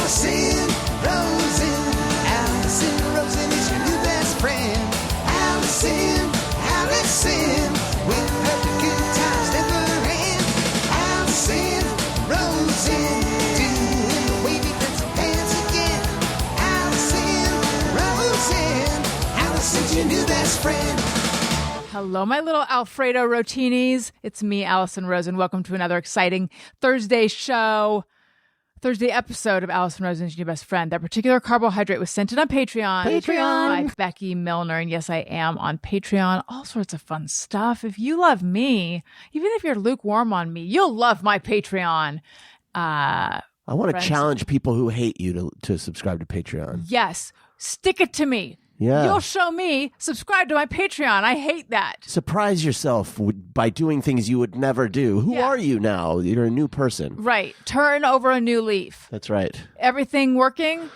Allison Rosen. Allison Rosen is your new best friend. Allison, with her good times never end. Allison Rosen, doing the wavy pencil dance again. Allison Rosen, Allison's your new best friend. Hello, my little Alfredo Rotinis. It's me, Allison Rosen. Welcome to another exciting Thursday episode of Allison Rosen's New Best Friend. That particular carbohydrate was sent in on Patreon by Becky Milner. And yes, I am on Patreon. All sorts of fun stuff. If you love me, even if you're lukewarm on me, you'll love my Patreon. I want to challenge people who hate you to subscribe to Patreon. Yes. Stick it to me. Yeah. You'll show me. Subscribe to my Patreon. I hate that. Surprise yourself by doing things you would never do. Who are you now? You're a new person. Right. Turn over a new leaf. That's right. Everything working,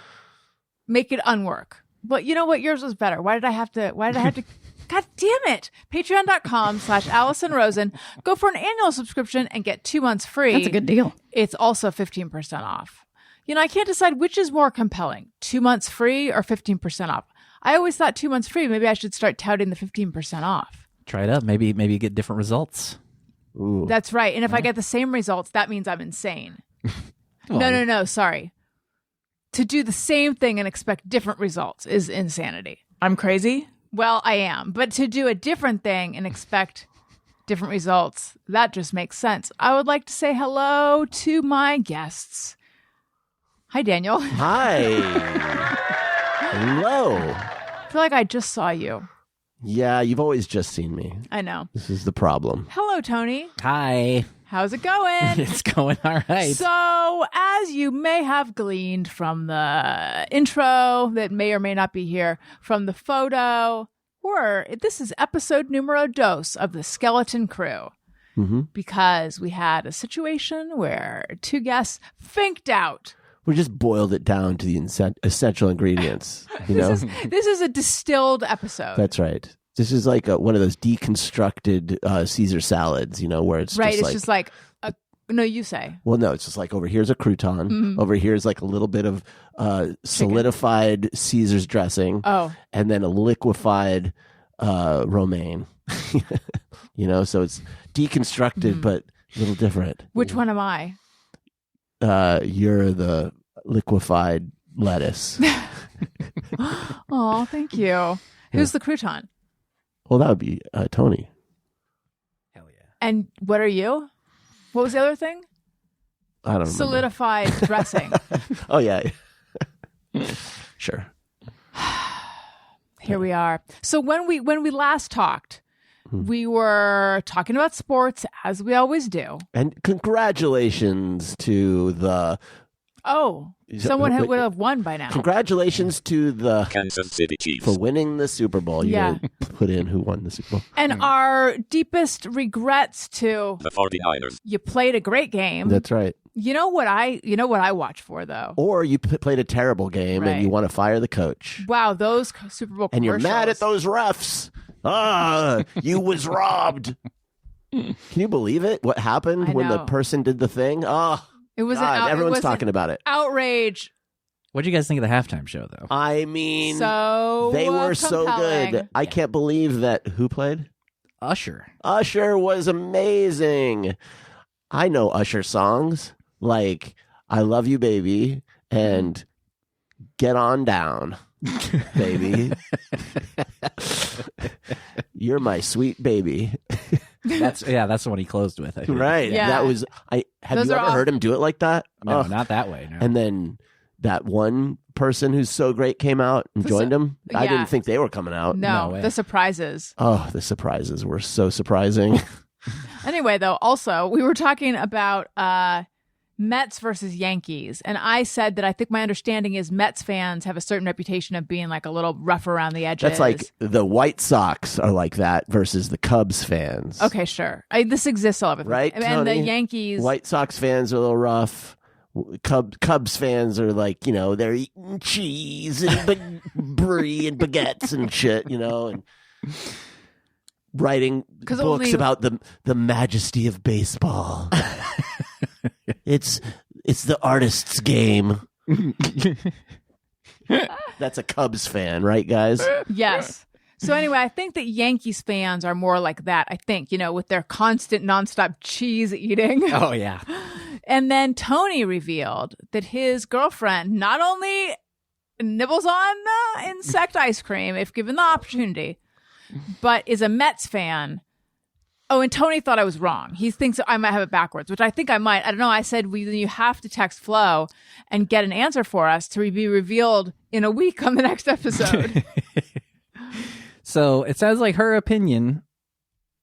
make it unwork. But you know what? Yours was better. Why did I have to? God damn it. Patreon.com/Allison Rosen. Go for an annual subscription and get 2 months free. That's a good deal. It's also 15% off. You know, I can't decide which is more compelling, 2 months free or 15% off. I always thought 2 months free. Maybe I should start touting the 15% off. Try it out. Maybe you get different results. Ooh. That's right. And if I get the same results, that means I'm insane. No. Sorry. To do the same thing and expect different results is insanity. I'm crazy? Well, I am. But to do a different thing and expect different results, that just makes sense. I would like to say hello to my guests. Hi, Daniel. Hi. Hello. I feel like I just saw you. Yeah, you've always just seen me. I know. This is the problem. Hello, Tony. Hi. How's it going? It's going all right. So, as you may have gleaned from the intro that may or may not be here, from the photo, this is episode numero dos of the Skeleton Crew. Mm-hmm. Because we had a situation where two guests finked out. We just boiled it down to the essential ingredients. You know, this is a distilled episode. That's right. This is like one of those deconstructed Caesar salads. You know, where it's right. Just like, no, you say. Well, no, it's just like over here's a crouton. Mm-hmm. Over here's like a little bit of solidified Caesar's dressing. Oh, and then a liquefied romaine. You know, so it's deconstructed, but a little different. Which one am I? You're the liquefied lettuce. Oh, thank you. Who's the crouton? Well, that would be Tony. Hell yeah. And what are you? What was the other thing? I don't know. Solidified dressing. Oh, yeah. Sure. Here we are. So when we last talked, we were talking about sports, as we always do. And congratulations to the... Oh, someone would have won by now. Congratulations to the Kansas City Chiefs for winning the Super Bowl. You gotta put in who won the Super Bowl. And our deepest regrets to the 49ers. You played a great game. That's right. You know what I watch for, though? Or you played a terrible game and you want to fire the coach. Wow, those Super Bowl and commercials. you're mad at those refs. You was robbed. Can you believe it? What happened when the person did the thing? It was everyone's talking about it. Outrage. What did you guys think of the halftime show, though? I mean, so they were compelling. So good. I can't believe that. Who played? Usher. Usher was amazing. I know Usher songs like "I Love You, Baby" and "Get On Down." Baby. You're my sweet baby. That's the one he closed with, I think. Right. Yeah. That was have you ever heard him do it like that? No, not that way. No. And then that one person who's so great came out and joined him. I didn't think they were coming out. No, the surprises. Oh, the surprises were so surprising. Anyway, though, also we were talking about Mets versus Yankees. And I said that I think my understanding is Mets fans have a certain reputation of being like a little rough around the edges. That's like the White Sox are like that versus the Cubs fans. Okay, sure. This exists all over. Right, and Tony? the Yankees. White Sox fans are a little rough. Cubs fans are like, they're eating cheese and brie and baguettes and shit, and writing books about the majesty of baseball. It's the artist's game. That's a Cubs fan, right, guys? Yes. So anyway, I think that Yankees fans are more like that, I think, with their constant nonstop cheese eating. Oh, yeah. And then Tony revealed that his girlfriend not only nibbles on insect ice cream if given the opportunity, but is a Mets fan. Oh, and Tony thought I was wrong. He thinks I might have it backwards, which I think I might. I don't know. I said you have to text Flo and get an answer for us to be revealed in a week on the next episode. So it sounds like her opinion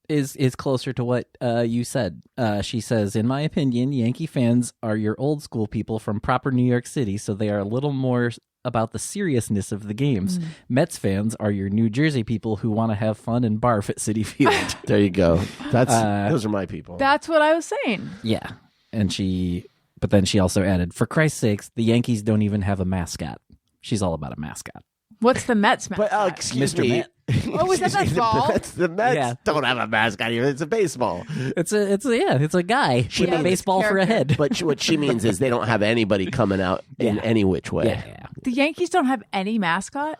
is closer to what you said. She says, in my opinion, Yankee fans are your old school people from proper New York City, so they are a little more about the seriousness of the games. Mets fans are your New Jersey people who want to have fun and barf at Citi Field. There you go. Those are my people. That's what I was saying. Yeah. But then she also added, for Christ's sakes, the Yankees don't even have a mascot. She's all about a mascot. What's the Mets mascot? But excuse Mr. me. Met. Oh, is that fault? The Mets don't have a mascot even. It's a baseball. It's a guy with a baseball for a head. But what she means is they don't have anybody coming out in any which way. Yeah. The Yankees don't have any mascot?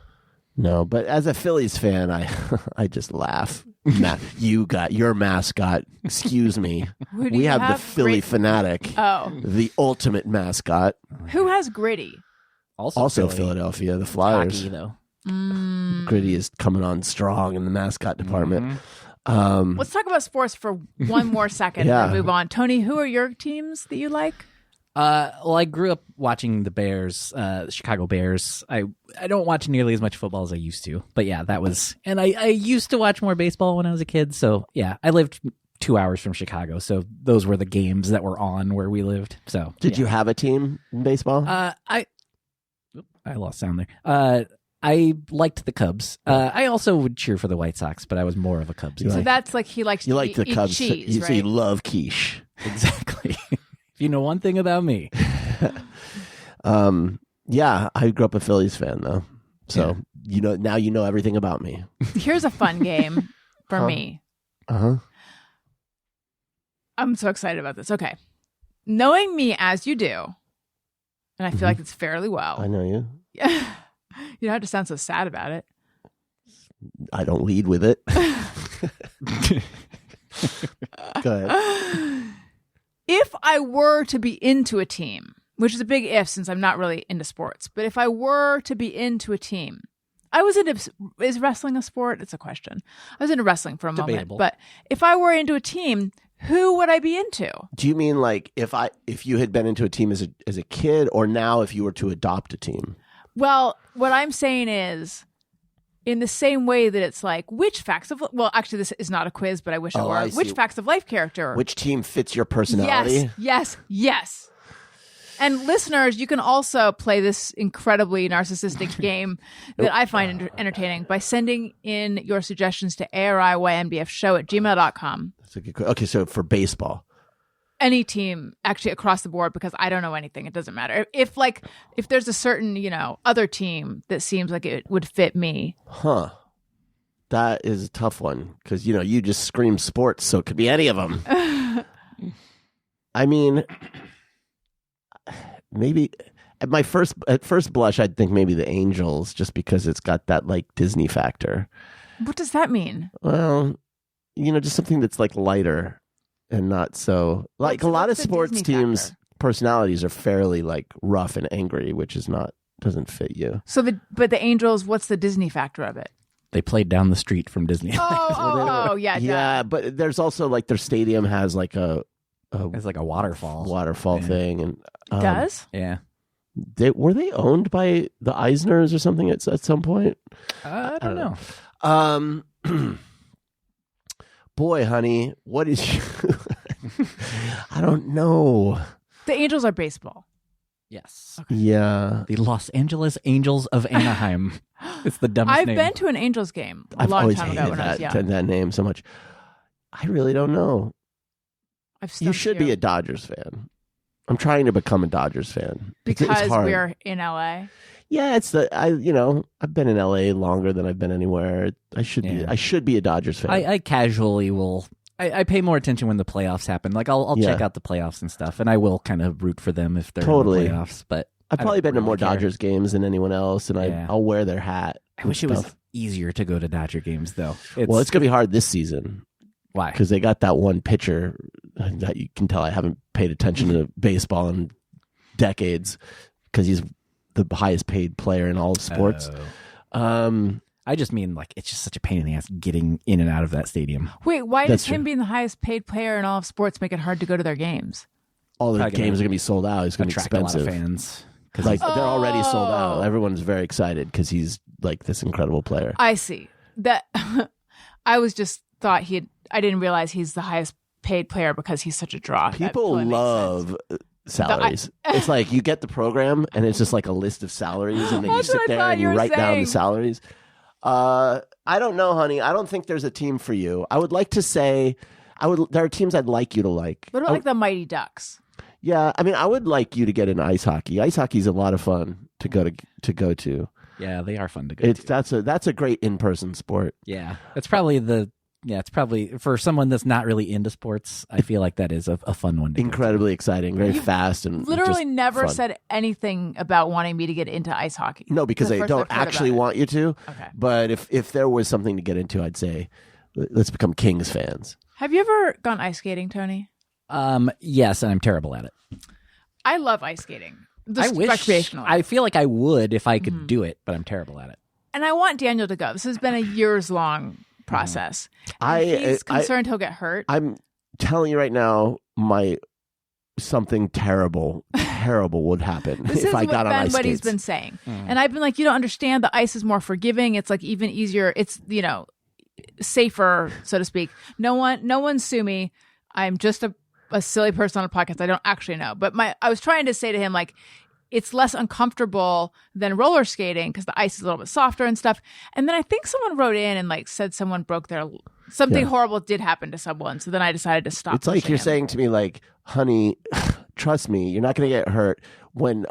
No, but as a Phillies fan, I just laugh. You got your mascot. Excuse me. We have the Philly Fanatic. Oh. The ultimate mascot. Who has Gritty? Also Philadelphia, the Flyers. Hockey, though. Gritty is coming on strong in the mascot department. Let's talk about sports for one more second and move on. Tony, who are your teams that you like? Well, I grew up watching the Bears, the Chicago Bears. I don't watch nearly as much football as I used to, but yeah, that was. And I used to watch more baseball when I was a kid. So yeah, I lived 2 hours from Chicago, so those were the games that were on where we lived. So did you have a team in baseball? I lost sound there. I liked the Cubs. I also would cheer for the White Sox, but I was more of a Cubs guy. So that's like he likes you to like the eat Cubs. cheese, right? So you love quiche. Exactly. If you know one thing about me. Yeah, I grew up a Phillies fan though. So now you know everything about me. Here's a fun game for me. Uh-huh. I'm so excited about this. Okay. Knowing me as you do, and I feel like it's fairly well. I know you. You don't have to sound so sad about it. I don't lead with it. Go ahead. If I were to be into a team, which is a big if since I'm not really into sports, but if I were to be into a team, is wrestling a sport? It's a question. I was into wrestling for a moment, but if I were into a team, who would I be into? Do you mean like if you had been into a team as a kid, or now if you were to adopt a team? Well, what I'm saying is, in the same way that it's like, which facts of... Well, actually, this is not a quiz, but I wish it were. Which facts of life character? Which team fits your personality? Yes. And listeners, you can also play this incredibly narcissistic game that I find entertaining by sending in your suggestions to ariynbfshow@gmail.com. That's a good question. Okay, so for baseball. Any team, actually, across the board, because I don't know anything. It doesn't matter. If there's a certain, other team that seems like it would fit me. Huh. That is a tough one, because, you just scream sports, so it could be any of them. I mean, maybe at first blush, I'd think maybe the Angels, just because it's got that, like, Disney factor. What does that mean? Well, just something that's, like, lighter. And not so like a lot of sports teams' personalities are fairly like rough and angry, which doesn't fit you. So but the Angels, what's the Disney factor of it? They played down the street from Disney. Yeah. Yeah, but there's also like their stadium has like it's like a waterfall thing, and does yeah. Were they owned by the Eisners or something at some point? I don't know. Boy, honey, what is you? I don't know. The Angels are baseball. Yes. Okay. Yeah. The Los Angeles Angels of Anaheim. It's the dumbest name. I've been to an Angels game a I've long always time hated ago when I was young. that name so much. I really don't know. You should be you a Dodgers fan. I'm trying to become a Dodgers fan. Because it's hard. we're in LA. Yeah, I've been in LA longer than I've been anywhere. I should be a Dodgers fan. I casually will. I pay more attention when the playoffs happen. Like I'll check out the playoffs and stuff, and I will kind of root for them if they're in the playoffs. But I've I probably don't been to really more care. Dodgers games than anyone else, and Yeah. I'll wear their hat. I and wish it was stuff. easier to go to Dodger games, though. Well, it's going to be hard this season why? because they got that one pitcher that you can tell I haven't paid attention to baseball in decades because he's the highest paid player in all of sports. I just mean, like, it's just such a pain in the ass getting in and out of that stadium. Wait, why That's does him true. being the highest paid player in all of sports make it hard to go to their games? All the Probably games gonna are going to be sold out. It's going to be Attract a lot of expensive. fans. Like they're already sold out. Oh. Everyone's very excited because he's like this incredible player. I see. That I was just thought I didn't realize he's the highest paid player because he's such a draw. That People totally makes love salaries. It's like you get the program and it's just like a list of salaries, and then you That's sit what I there thought and you you were write down saying. the salaries. I don't know, honey. I don't think there's a team for you. I would like to say there are teams I'd like you to like. What about like the Mighty Ducks? Yeah, I mean, I would like you to get into ice hockey. Ice hockey's a lot of fun to go to. Yeah, they are fun to go to. That's a great in-person sport. Yeah, it's probably for someone that's not really into sports. I feel like that is a fun one. To Incredibly exciting, very fast, and Literally just never fun. said anything about wanting me to get into ice hockey. No, because The they first don't I've heard actually about it. want you to. Okay. But if there was something to get into, I'd say let's become Kings fans. Have you ever gone ice skating, Tony? Yes, and I'm terrible at it. I love ice skating. I Just wish. recreationally. I feel like I would if I could do it, but I'm terrible at it. And I want Daniel to go. This has been a years-long process. And he's concerned he'll get hurt. I'm telling you right now, something terrible would happen This if is I got on ice what he's skates. been saying. And I've been like, you don't understand. The ice is more forgiving. It's like even easier. It's, safer, so to speak. No one sue me. I'm just a silly person on a podcast I don't actually know. But I was trying to say to him, like, it's less uncomfortable than roller skating because the ice is a little bit softer and stuff. And then I think someone wrote in and like said someone broke something horrible did happen to someone. So then I decided to stop. It's like you're pushing him. saying to me, like, honey, trust me, you're not going to get hurt when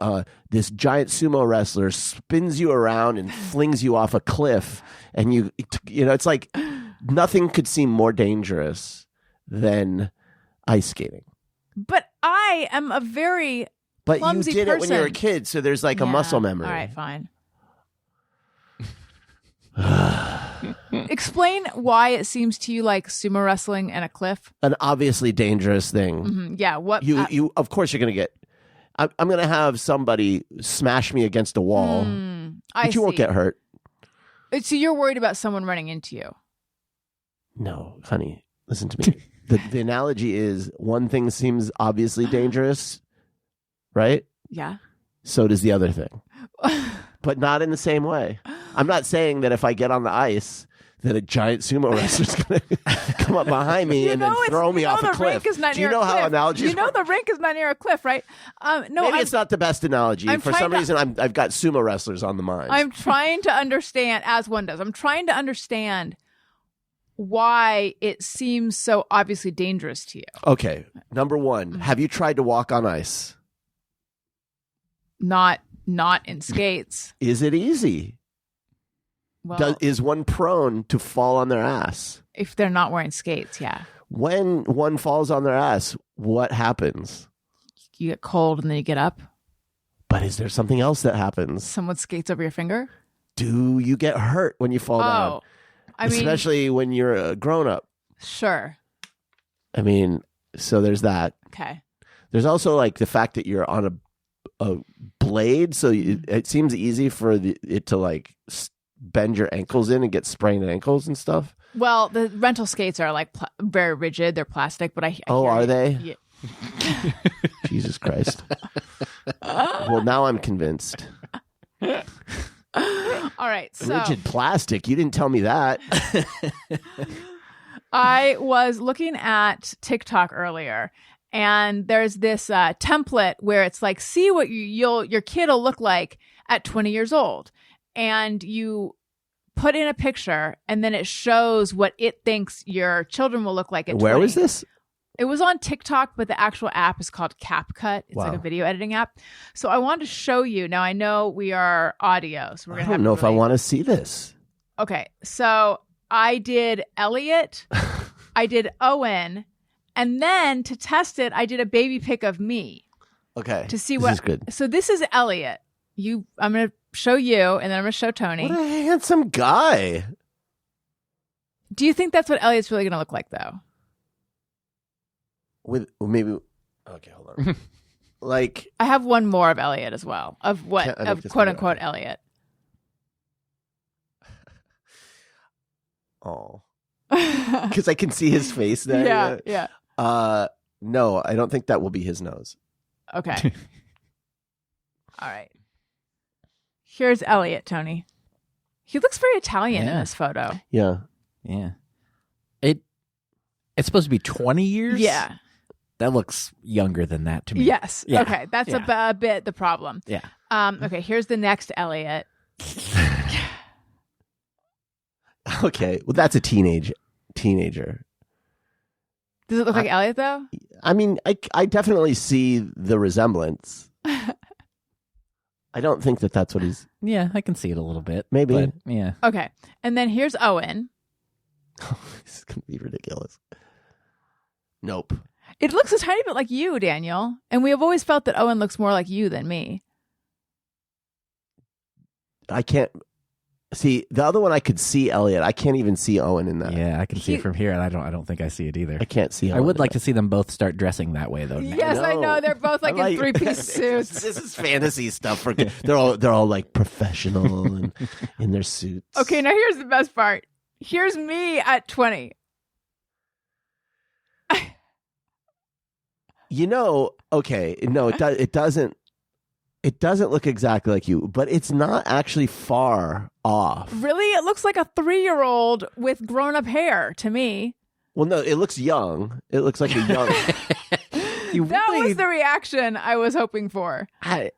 this giant sumo wrestler spins you around and flings you off a cliff. And it's like nothing could seem more dangerous than ice skating. But I am a very But you clumsy did it when you were a person. kid, so there's like a Yeah. muscle memory. All right, fine. Explain why it seems to you like sumo wrestling and a cliff. An obviously dangerous thing. Mhm. Yeah, what You of course you're going to get. I'm going to have somebody smash me against a wall, but you won't get hurt. So you're worried about someone running into you. No, honey, listen to me. The analogy is one thing seems obviously dangerous, right? Yeah. So does the other thing, but not in the same way. I'm not saying that if I get on the ice, that a giant sumo wrestler's going to come up behind me and then throw me off a the cliff. rink is not Do you near know a how cliff. analogies You know work? the rink is not near a cliff, right? No, Maybe it's not the best analogy. I'm For trying some to- reason, I've got sumo wrestlers on the mind. I'm trying to understand, as one does. I'm trying to understand why it seems so obviously dangerous to you. Okay, number one, have you tried to walk on ice? Not in skates. Is it easy? Well, Is one prone to fall on their ass? if they're not wearing skates, yeah. When one falls on their ass, what happens? You get cold and then you get up. But is there something else that happens? Someone skates over your finger. Do you get hurt when you fall down? Oh, I mean, Especially when you're a grown up. sure. I mean, so there's that. Okay. There's also like the fact that you're on a blade, so it seems easy for it to like bend your ankles in and get sprained ankles and stuff. Well, the rental skates are like very rigid. They're plastic, but I Oh, hear are you. they? Yeah. Jesus Christ. Well, now I'm convinced. All right. So Rigid plastic. You didn't tell me that. I was looking at TikTok earlier, and there's this template where it's like, see what your kid will look like at 20 years old, and you put in a picture, and then it shows what it thinks your children will look like at 20. Where was this? It was on TikTok, but the actual app is called CapCut. It's like Wow. a video editing app. So I wanted to show you. Now I know we are audio, so we're I gonna don't know if I want to see this. Okay, so I did Elliot, I did Owen, and then to test it, I did a baby pic of me. Okay. to see this what. is good. So this is Elliot. I'm going to show you, and then I'm going to show Tony. What a handsome guy. Do you think that's what Elliot's really going to look like, though? With maybe. Okay, hold on. Like, I have one more of Elliot as well. Of what? Can't- I Of like this quote video. unquote Elliot. oh, because I can see his face there. Yeah. No, I don't think that will be his nose. Okay. All right. Here's Elliot, Tony. He looks very Italian in Yeah. this photo. Yeah. Yeah. It's supposed to be 20 years? Yeah. That looks younger than that to me. Yes. Yeah. Okay. That's Yeah. a bit the problem. Yeah. Okay. Here's the next Elliot. Okay. Well, that's a teenager. Does it look like Elliot though? I mean, I definitely see the resemblance. I don't think that that's what he's. Yeah, I can see it a little bit. Maybe. But, yeah. Okay. And then here's Owen. This is gonna be ridiculous. Nope. It looks a tiny bit like you, Daniel. And we have always felt that Owen looks more like you than me. I can't see the other one. I could see Elliot. I can't even see Owen in that. Yeah, I can see it from here, and I don't think I see it either. I can't see. I Owen would in like that. to see them both start dressing that way, though. now. Yes, I No. know. They're both like I'm in three-piece suits. This is fantasy stuff. They're all like professional and in their suits. Okay, now here's the best part. Here's me at 20. You know, okay, no, it doesn't look exactly like you, but it's not actually far off. Really? It looks like a 3-year-old with grown-up hair to me. Well, no, it looks young. It looks like a young. That was the reaction I was hoping for. This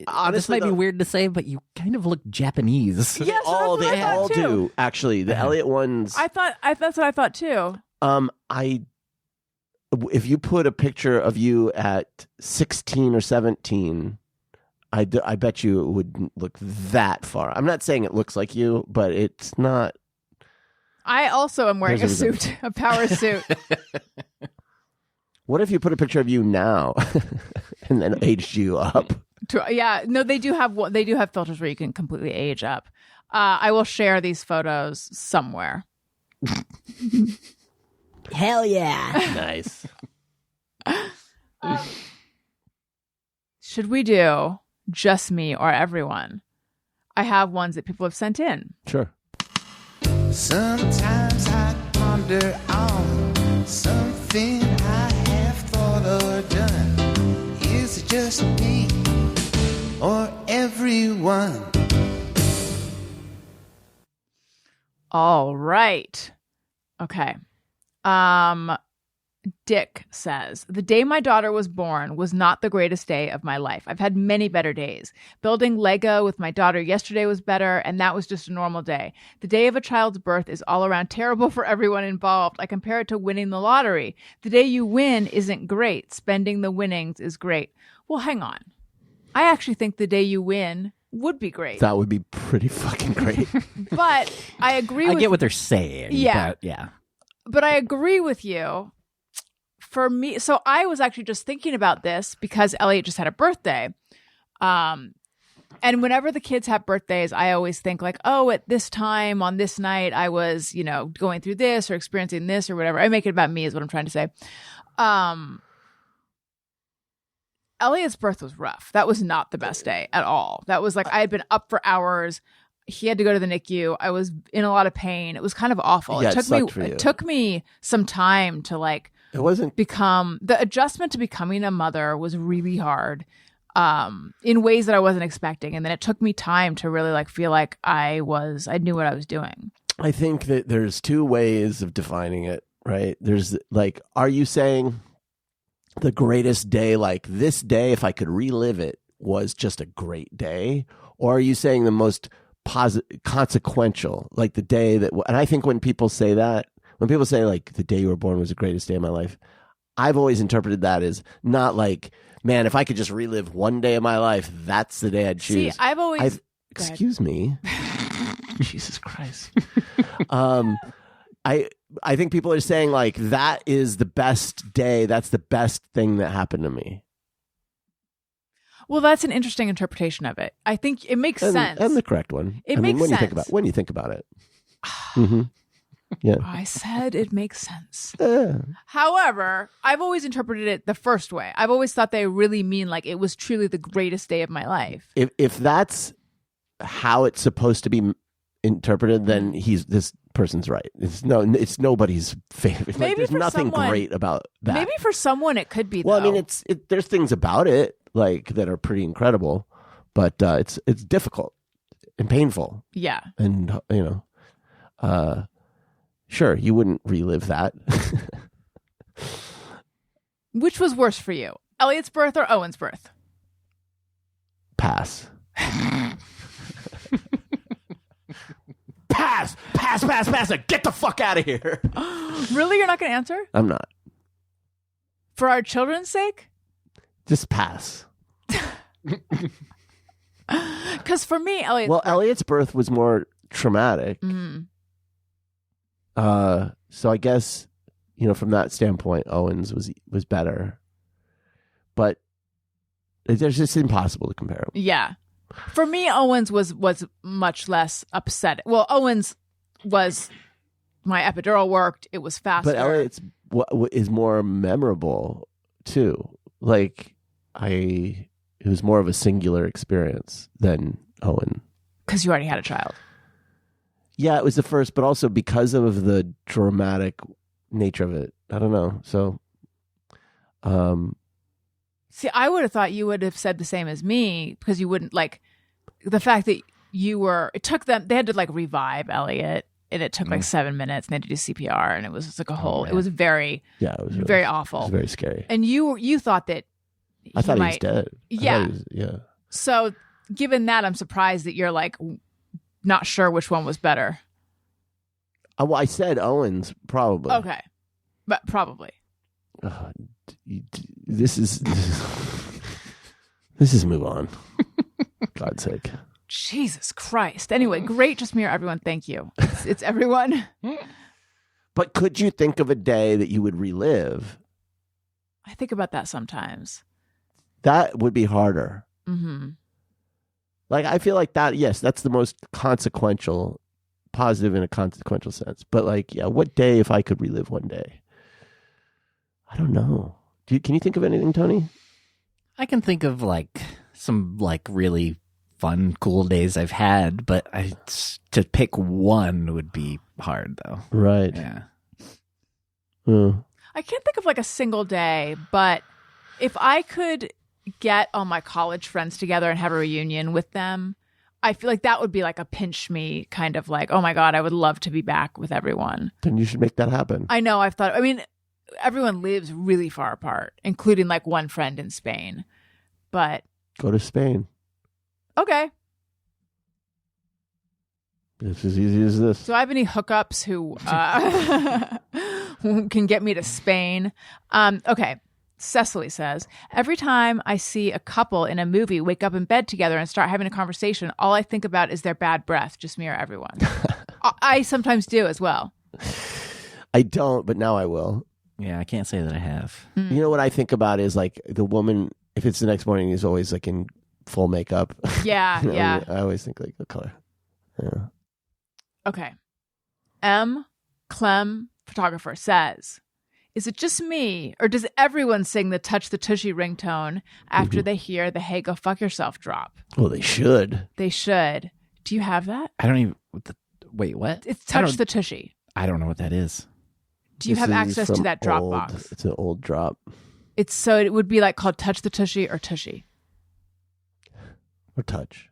Honestly, might be though, weird to say, but you kind of look Japanese. Yeah, so that's what I they thought, all too. do. Actually, the Elliot ones. That's what I thought too. If you put a picture of you at 16 or 17, I bet you it wouldn't look that far. I'm not saying it looks like you, but it's not. I also am wearing a Here's a suit, a power suit. What if you put a picture of you now and then aged you up? Yeah, no, they do have filters where you can completely age up. I will share these photos somewhere. Hell yeah. Nice. Should we do just me or everyone? I have ones that people have sent in. Sure. Sometimes I ponder on something I have thought or done. Is it just me or everyone? All right. Okay. Dick says, the day my daughter was born was not the greatest day of my life. I've had many better days. Building Lego with my daughter yesterday was better, and that was just a normal day. The day of a child's birth is all around terrible for everyone involved. I compare it to winning the lottery. The day you win isn't great. Spending the winnings is great. Well, hang on. I actually think the day you win would be great. That would be pretty fucking great. But I agree I with get what they're saying. Yeah. But yeah. But I agree with you. For me, so I was actually just thinking about this because Elliot just had a birthday. And whenever the kids have birthdays, I always think like, oh, at this time on this night, I was, going through this or experiencing this or whatever. I make it about me is what I'm trying to say. Elliot's birth was rough. That was not the best day at all. That was like, I had been up for hours. He had to go to the NICU. I was in a lot of pain. It was kind of awful. Yeah, It it sucked for you. took me some time to like, It wasn't. become the adjustment to becoming a mother was really hard in ways that I wasn't expecting, and then it took me time to really like feel like I knew what I was doing. I think that there's two ways of defining it, right? There's like, are you saying the greatest day, like this day, if I could relive it, was just a great day? Or are you saying the most consequential, like the day that, and I think when people say that, when people say like the day you were born was the greatest day of my life, I've always interpreted that as not like, man, if I could just relive one day of my life, that's the day I'd choose. See, I've always Go ahead. Excuse me. Jesus Christ. I think people are saying like that is the best day. That's the best thing that happened to me. Well, that's an interesting interpretation of it. I think it makes sense. And the correct one. It makes when sense. When you think about it. Mm-hmm. Yeah. I said it makes sense. Yeah. However, I've always interpreted it the first way. I've always thought they really mean like it was truly the greatest day of my life. If that's how it's supposed to be interpreted, then this person's right. It's nobody's favorite. Maybe there's for nothing someone- great about that. Maybe for someone it could be. Well, though. I mean, there's things about it like that are pretty incredible, but it's difficult and painful, yeah. and sure, you wouldn't relive that. Which was worse for you, Elliot's birth or Owen's birth? Pass. Pass. Get the fuck out of here. Really, you're not going to answer I'm not. for our children's sake? Just pass. Because for me, Elliot's Well, Elliot's birth was more traumatic. Mhm. So I guess, from that standpoint, Owen's was better. But it's just impossible to compare them. Yeah. For me, Owens was much less upsetting. Well, Owens was my epidural worked. It was faster. But Elliot's what is more memorable too. Like it was more of a singular experience than Owen. Because you already had a child. Yeah, it was the first, but also because of the dramatic nature of it. I don't know. So, See, I would have thought you would have said the same as me because you wouldn't like the fact that it took them, they had to like revive Elliot and it took like 7 minutes and they had to do CPR and it was just like a whole, it was very, it was really, very awful. It was very scary. And you thought that I thought he was dead. Yeah. Yeah. So given that, I'm surprised that you're like not sure which one was better. Well, I said Owens probably. Okay. But probably. This is move on. God's sake. Jesus Christ. Anyway, great Just Mirror, everyone. Thank you. It's everyone. But could you think of a day that you would relive? I think about that sometimes. That would be harder. Mm-hmm. Like, I feel like that, yes, that's the most consequential, positive in a consequential sense. But like, yeah, what day if I could relive one day? I don't know. Can you think of anything, Tony? I can think of like some like really fun, cool days I've had, but to pick one would be hard though. Right. Yeah. I can't think of like a single day, but if I could get all my college friends together and have a reunion with them, I feel like that would be like a pinch me kind of like, oh my God, I would love to be back with everyone. Then you should make that happen. I know. Everyone lives really far apart, including like one friend in Spain. But go to Spain. Okay. It's as easy as this. Do I have any hookups who who can get me to Spain? Okay. Cecily says, every time I see a couple in a movie wake up in bed together and start having a conversation, all I think about is their bad breath. Just mirror everyone. I sometimes do as well. I don't, but now I will. Yeah, I can't say that I have. You know what I think about is like the woman, if it's the next morning, is always like in full makeup. Yeah, yeah. I always think like the color. Yeah. Okay. M. Clem, photographer, says, is it just me or does everyone sing the Touch the Tushy ringtone after they hear the Hey Go Fuck Yourself drop? Well, they should. They should. Do you have that? I don't even. Wait, what? It's Touch the Tushy. I don't know what that is. Do you have access to that drop box? It's an old drop. It would be like called Touch the Tushy or Tushy. Or Touch.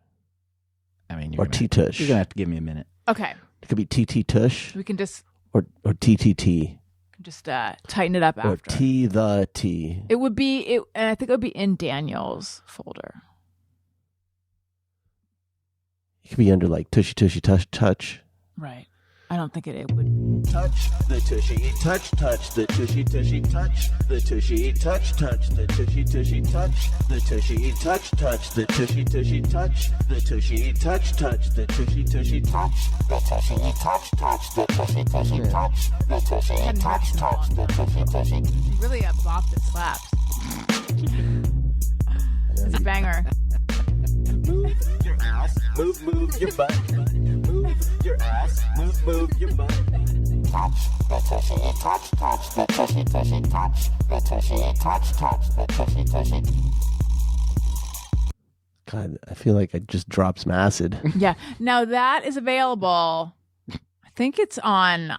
I mean, or T-Tush. You're going to have to give me a minute. Okay. It could be TT-Tush. We can just... Or TTT. Just tighten it up after. Or T. It would be... and I think it would be in Daniel's folder. It could be under like Tushy Tushy Touch. Right. I don't think it would. Touch the tushy, touch the tushy, touch the tushy, touch the tushy, touch the tushy, touch the tushy, touch the tushy, touch the tushy, touch the tushy, touch the tushy, touch the tushy, Really a bop that slaps. It's a banger. Move your ass, move your butt. Move your ass, move your butt. Touch the tushy, touch the tushy, touch the tushy, touch the tushy, tushy. God, I feel like I just dropped some acid. Yeah. Now that is available. I think it's on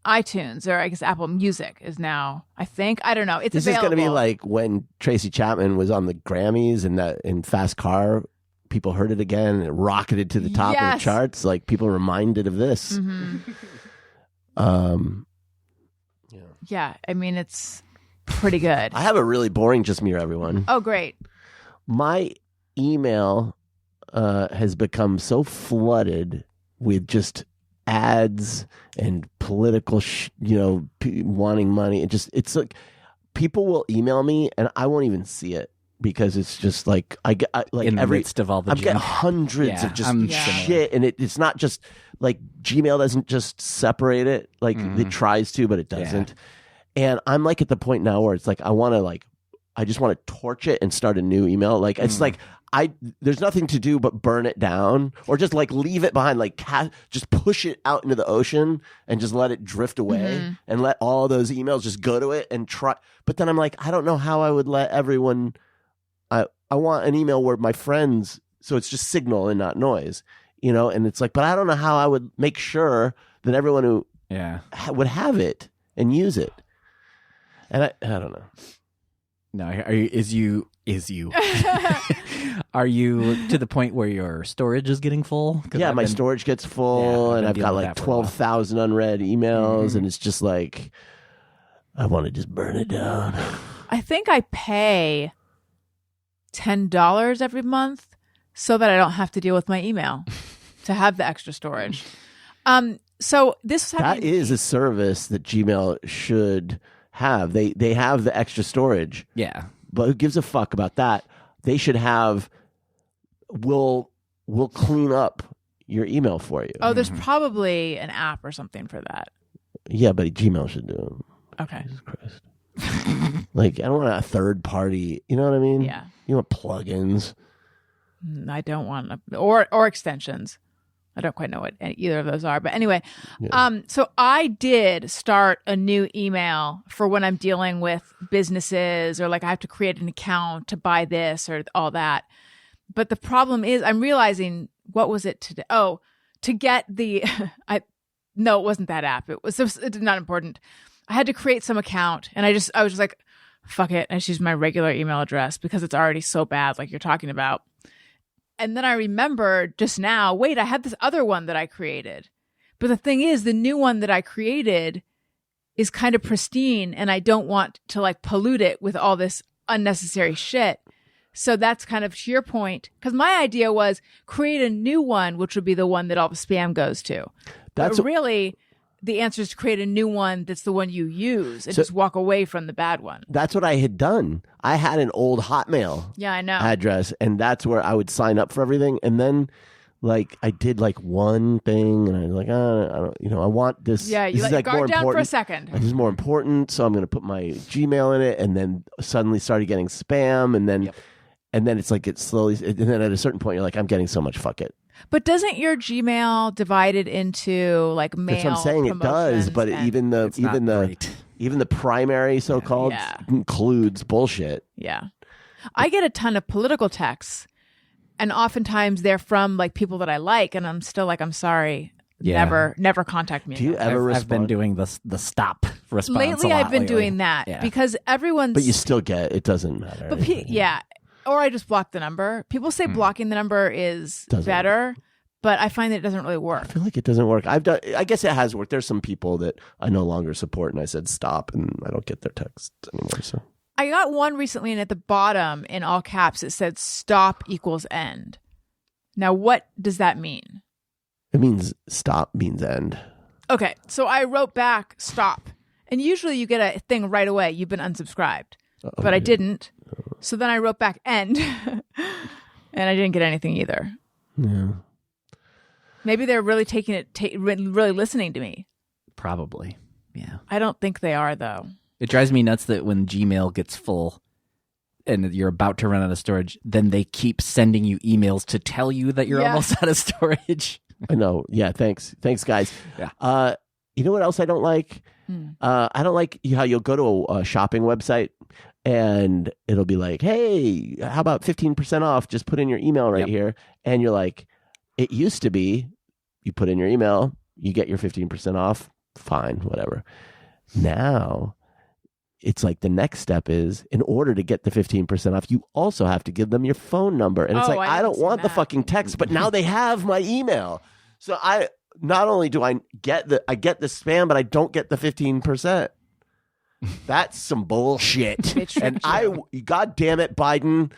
iTunes, or I guess Apple Music is now. I don't know. It's This available. is going to be like when Tracy Chapman was on the Grammys and that in Fast Car, people heard it again and it rocketed to the top of Yes. the charts. Like people reminded of this. Yeah. I mean, it's pretty good. I have a really boring just mirror, everyone. Oh, great. My email has become so flooded with just ads and political, wanting money. It's like people will email me and I won't even see it because it's just like I get in the midst of all the I get junk. hundreds of just I'm shit, and it's not just like Gmail doesn't just separate it like it tries to, but it doesn't. And I'm like at the point now where it's like I just want to torch it and start a new email. Like it's like there's nothing to do but burn it down or just like leave it behind, like just push it out into the ocean and just let it drift away and let all those emails just go to it and try. But then I'm like, I don't know how I would let everyone. I want an email where my friends, so it's just signal and not noise, and it's like, but I don't know how I would make sure that everyone who would have it and use it. And I don't know. No, is you are you to the point where your storage is getting full? Yeah, my storage gets full, and I've got like 12,000 unread emails, and it's just like I want to just burn it down. I think I pay $10 every month so that I don't have to deal with my email to have the extra storage. So this that is a service that Gmail should have. They have the extra storage. Yeah. But who gives a fuck about that? They should have we'll clean up your email for you. Oh, there's probably an app or something for that. Yeah, but Gmail should do it. Okay. Jesus Christ. Like, I don't want a third party. You know what I mean? Yeah. You want plugins. I don't want or extensions. I don't quite know what either of those are, but anyway, so I did start a new email for when I'm dealing with businesses or like I have to create an account to buy this or all that. But the problem is I'm realizing, what was it today? Oh, to get the, no, it wasn't that app. It's not important. I had to create some account and I was just like, fuck it. I just use my regular email address because it's already so bad, like you're talking about. And then I remembered just now, wait, I had this other one that I created. But the thing is, the new one that I created is kind of pristine and I don't want to like pollute it with all this unnecessary shit. So that's kind of to your point, because my idea was create a new one, which would be the one that all the spam goes to. But really, the answer is to create a new one that's the one you use and just walk away from the bad one. That's what I had done. I had an old Hotmail address, and that's where I would sign up for everything. And then, like, I did like one thing, and I was like, I don't, I want this. Yeah, you this let is your like guard more down important. for a second. This is more important, so I'm going to put my Gmail in it, and then suddenly started getting spam, and then, and then it's like it slowly, and then at a certain point, you're like, I'm getting so much. Fuck it. But doesn't your Gmail divide it into like mail? That's what I'm saying. It does, but even the primary so-called includes bullshit. Yeah, I get a ton of political texts, and oftentimes they're from like people that I like, and I'm still like, I'm sorry, never contact me. Do you ever respond? I've been doing the stop response lately. A lot I've been lately. doing that because everyone's. But you still get it. Doesn't matter. But or I just block the number. People say blocking the number is better, but I find that it doesn't really work. I feel like it doesn't work. I guess it has worked. There's some people that I no longer support, and I said stop, and I don't get their texts anymore. So I got one recently, and at the bottom in all caps it said "stop equals end." Now, what does that mean? It means stop means end. Okay, so I wrote back "stop," and usually you get a thing right away. You've been unsubscribed, but I didn't. So then I wrote back "end," and I didn't get anything either. Yeah. Maybe they're really taking it, really listening to me. Probably, yeah. I don't think they are, though. It drives me nuts that when Gmail gets full, and you're about to run out of storage, then they keep sending you emails to tell you that you're almost out of storage. I know. Yeah. Thanks, guys. Yeah. You know what else I don't like? I don't like how you'll go to a shopping website and it'll be like, hey, how about 15% off? Just put in your email right here. And you're like, it used to be you put in your email, you get your 15% off. Fine, whatever. Now it's like the next step is, in order to get the 15% off, you also have to give them your phone number. And it's like, I don't want the fucking text, but now they have my email. So not only do I get the spam, but I don't get the 15%. That's some bullshit. And God damn it, Biden,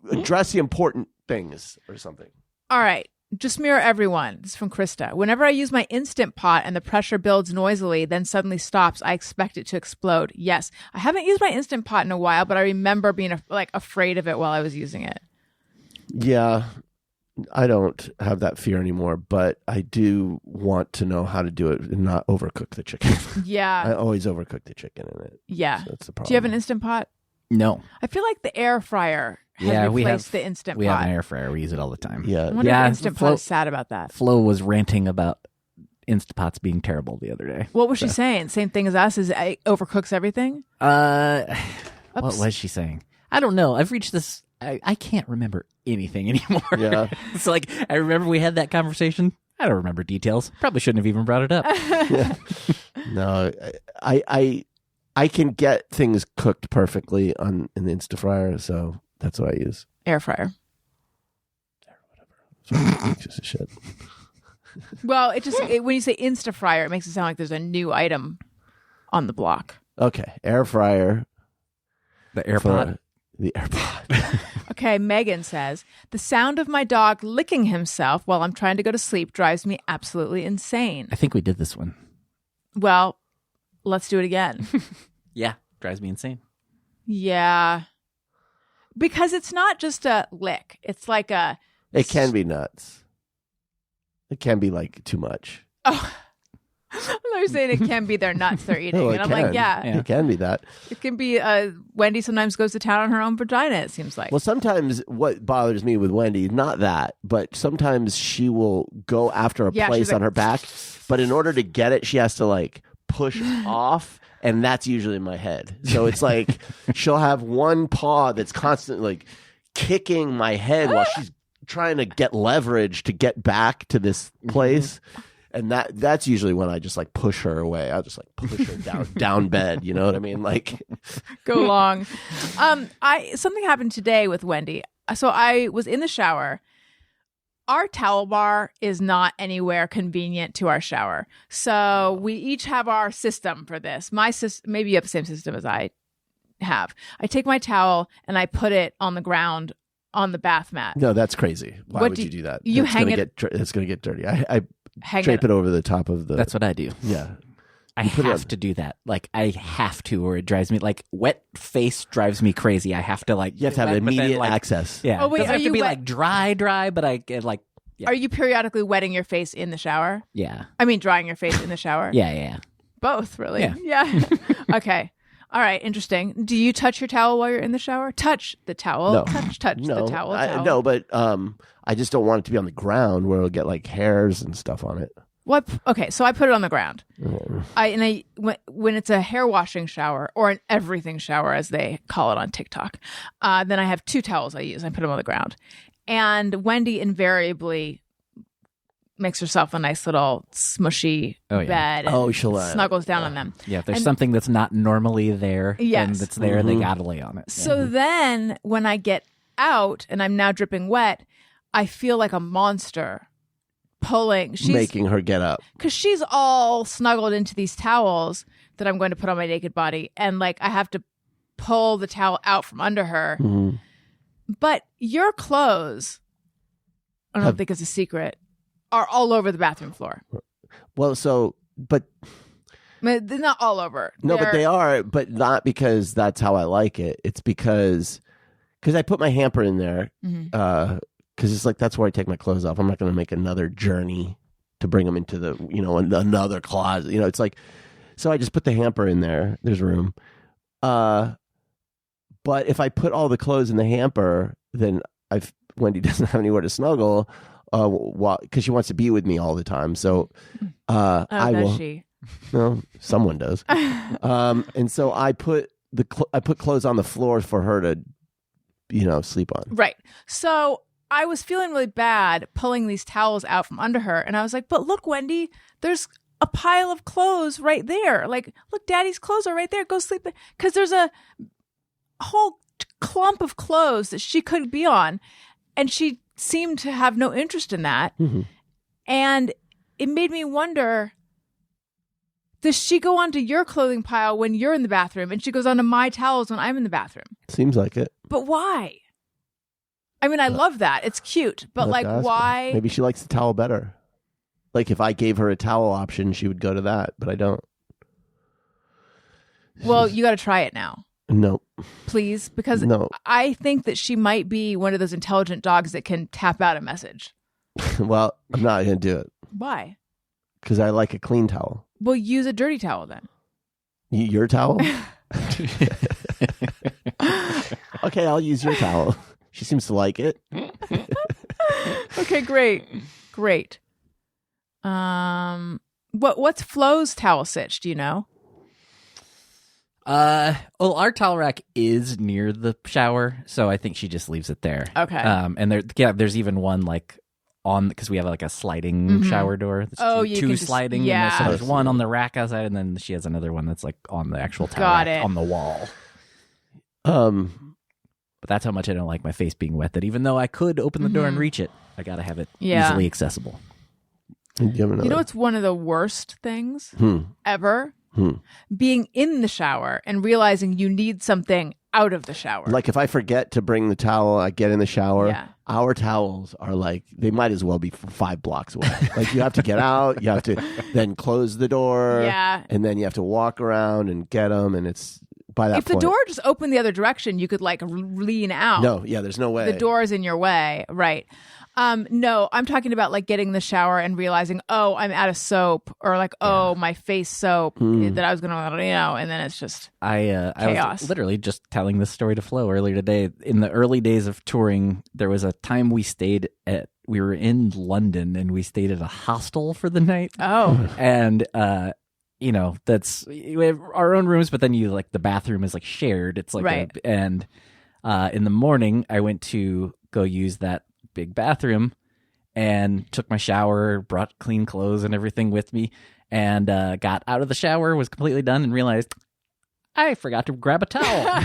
address the important things or something. All right. Just mirror everyone. This is from Krista. Whenever I use my Instant Pot and the pressure builds noisily, then suddenly stops, I expect it to explode. Yes. I haven't used my Instant Pot in a while, but I remember being afraid of it while I was using it. Yeah. I don't have that fear anymore, but I do want to know how to do it and not overcook the chicken. Yeah. I always overcook the chicken in it. Yeah. So that's the problem. Do you have an Instant Pot? No. I feel like the air fryer has replaced the Instant Pot. We have an air fryer. We use it all the time. Yeah. I wonder if Instant Pot is sad about that. Flo was ranting about Instant Pots being terrible the other day. What was she saying? Same thing as us? Is it overcooks everything? What was she saying? I don't know. I've reached this. I can't remember anything anymore. Yeah. It's like, I remember we had that conversation. I don't remember details. Probably shouldn't have even brought it up. Yeah. No, I can get things cooked perfectly in the Instafryer, so that's what I use. Air fryer. Whatever. Just a shit. Well, when you say Instafryer, it makes it sound like there's a new item on the block. Okay, air fryer. The AirPod. The AirPod. Okay, Megan says, the sound of my dog licking himself while I'm trying to go to sleep drives me absolutely insane. I think we did this one. Well, let's do it again. Yeah, drives me insane. Yeah. Because it's not just a lick. It's like a... It can be nuts. It can be like too much. Oh, they're saying it can be their nuts they're eating. And I'm like, yeah. It can be that. It can be, Wendy sometimes goes to town on her own vagina, it seems like. Well, sometimes what bothers me with Wendy, not that, but sometimes she will go after a place on her back, but in order to get it, she has to like push off, and that's usually in my head. So it's like she'll have one paw that's constantly like kicking my head while she's trying to get leverage to get back to this place. And that's usually when I just like push her away. I'll just like push her down bed. You know what I mean? Like, go long. Something happened today with Wendy. So I was in the shower. Our towel bar is not anywhere convenient to our shower. So we each have our system for this. My system, maybe you have the same system as I have. I take my towel and I put it on the ground on the bath mat. No, that's crazy. Why would you do that? You hang it. It's going to get dirty. I drape it over the top of the... That's what I do. Yeah. I have to do that. Like, I have to, or it drives me... Like, wet face drives me crazy. I have to, like... You have to have immediate access. Yeah. Oh, wait, it doesn't have to be, like, dry, but I get, like... Yeah. Are you periodically wetting your face in the shower? Yeah. I mean, drying your face in the shower? Yeah. Both, really? Yeah. Okay. All right, interesting. Do you touch your towel while you're in the shower? Touch the towel. No. Touch the towel. No, but I just don't want it to be on the ground where it'll get like hairs and stuff on it. What? Okay, so I put it on the ground. When it's a hair washing shower or an everything shower, as they call it on TikTok, then I have two towels I use. I put them on the ground, and Wendy invariably makes herself a nice little smushy bed. And snuggles down on them. Yeah, if there's something that's not normally there, and that's there, they gotta lay on it. So then, when I get out and I'm now dripping wet, I feel like a monster pulling. Making her get up. Because she's all snuggled into these towels that I'm going to put on my naked body. And like, I have to pull the towel out from under her. Mm-hmm. But your clothes, I don't think it's a secret, are all over the bathroom floor. Well, but... They're not all over. No, but they are, but not because that's how I like it. It's because I put my hamper in there, because it's like, that's where I take my clothes off. I'm not going to make another journey to bring them into the, another closet. It's like, so I just put the hamper in there. There's room. But But if I put all the clothes in the hamper, then Wendy doesn't have anywhere to snuggle because she wants to be with me all the time. So I does will. she? No, someone does. And so I put clothes on the floor for her to, sleep on. Right. So I was feeling really bad pulling these towels out from under her. And I was like, but look, Wendy, there's a pile of clothes right there. Like, look, Daddy's clothes are right there. Go sleep. Because there's a whole clump of clothes that she could be on. And she seemed to have no interest in that. Mm-hmm. And it made me wonder, does she go onto your clothing pile when you're in the bathroom and she goes onto my towels when I'm in the bathroom? Seems like it. But why? I mean, I love that. It's cute. But like, why? Maybe she likes the towel better. Like if I gave her a towel option, she would go to that, but I don't. Well, you got to try it now. No. Please, because No. I think that she might be one of those intelligent dogs that can tap out a message. Well, I'm not going to do it Why? because I like a clean towel. Well, use a dirty towel then. Your towel? Okay, I'll use your towel. She seems to like it. Okay, great. What's Flo's towel sitch? Do you know? Well, our towel rack is near the shower, so I think she just leaves it there. Okay. And there's even one like on because we have like a sliding shower door. That's you two can just- sliding. yeah. And so there's one on the rack outside, and then she has another one that's like on the actual towel Got rack it. on the wall. But But that's how much I don't like my face being wet. That even though I could open the door and reach it, I gotta have it easily accessible. You know what's one of the worst things ever? Being in the shower and realizing you need something out of the shower. Like if I forget to bring the towel, I get in the shower. Yeah. Our towels are like, they might as well be 5 blocks away. Like you have to get out, you have to then close the door. Yeah. And then you have to walk around and get them. And it's by that if the point. door just opened the other direction, you could like lean out. No, yeah, there's no way. The door is in your way. Right. No, I'm talking about like getting in the shower and realizing, oh, I'm out of soap, or like, oh, my face soap that I was gonna, and then it's just I chaos. was literally just telling this story to Flo earlier today. In the early days of touring, there was a time we were in London and we stayed at a hostel for the night. Oh, And we have our own rooms, but then the bathroom is like shared. It's like Right. in the morning I went to go use that big bathroom and took my shower, brought clean clothes and everything with me, and got out of the shower, was completely done, and realized I forgot to grab a towel.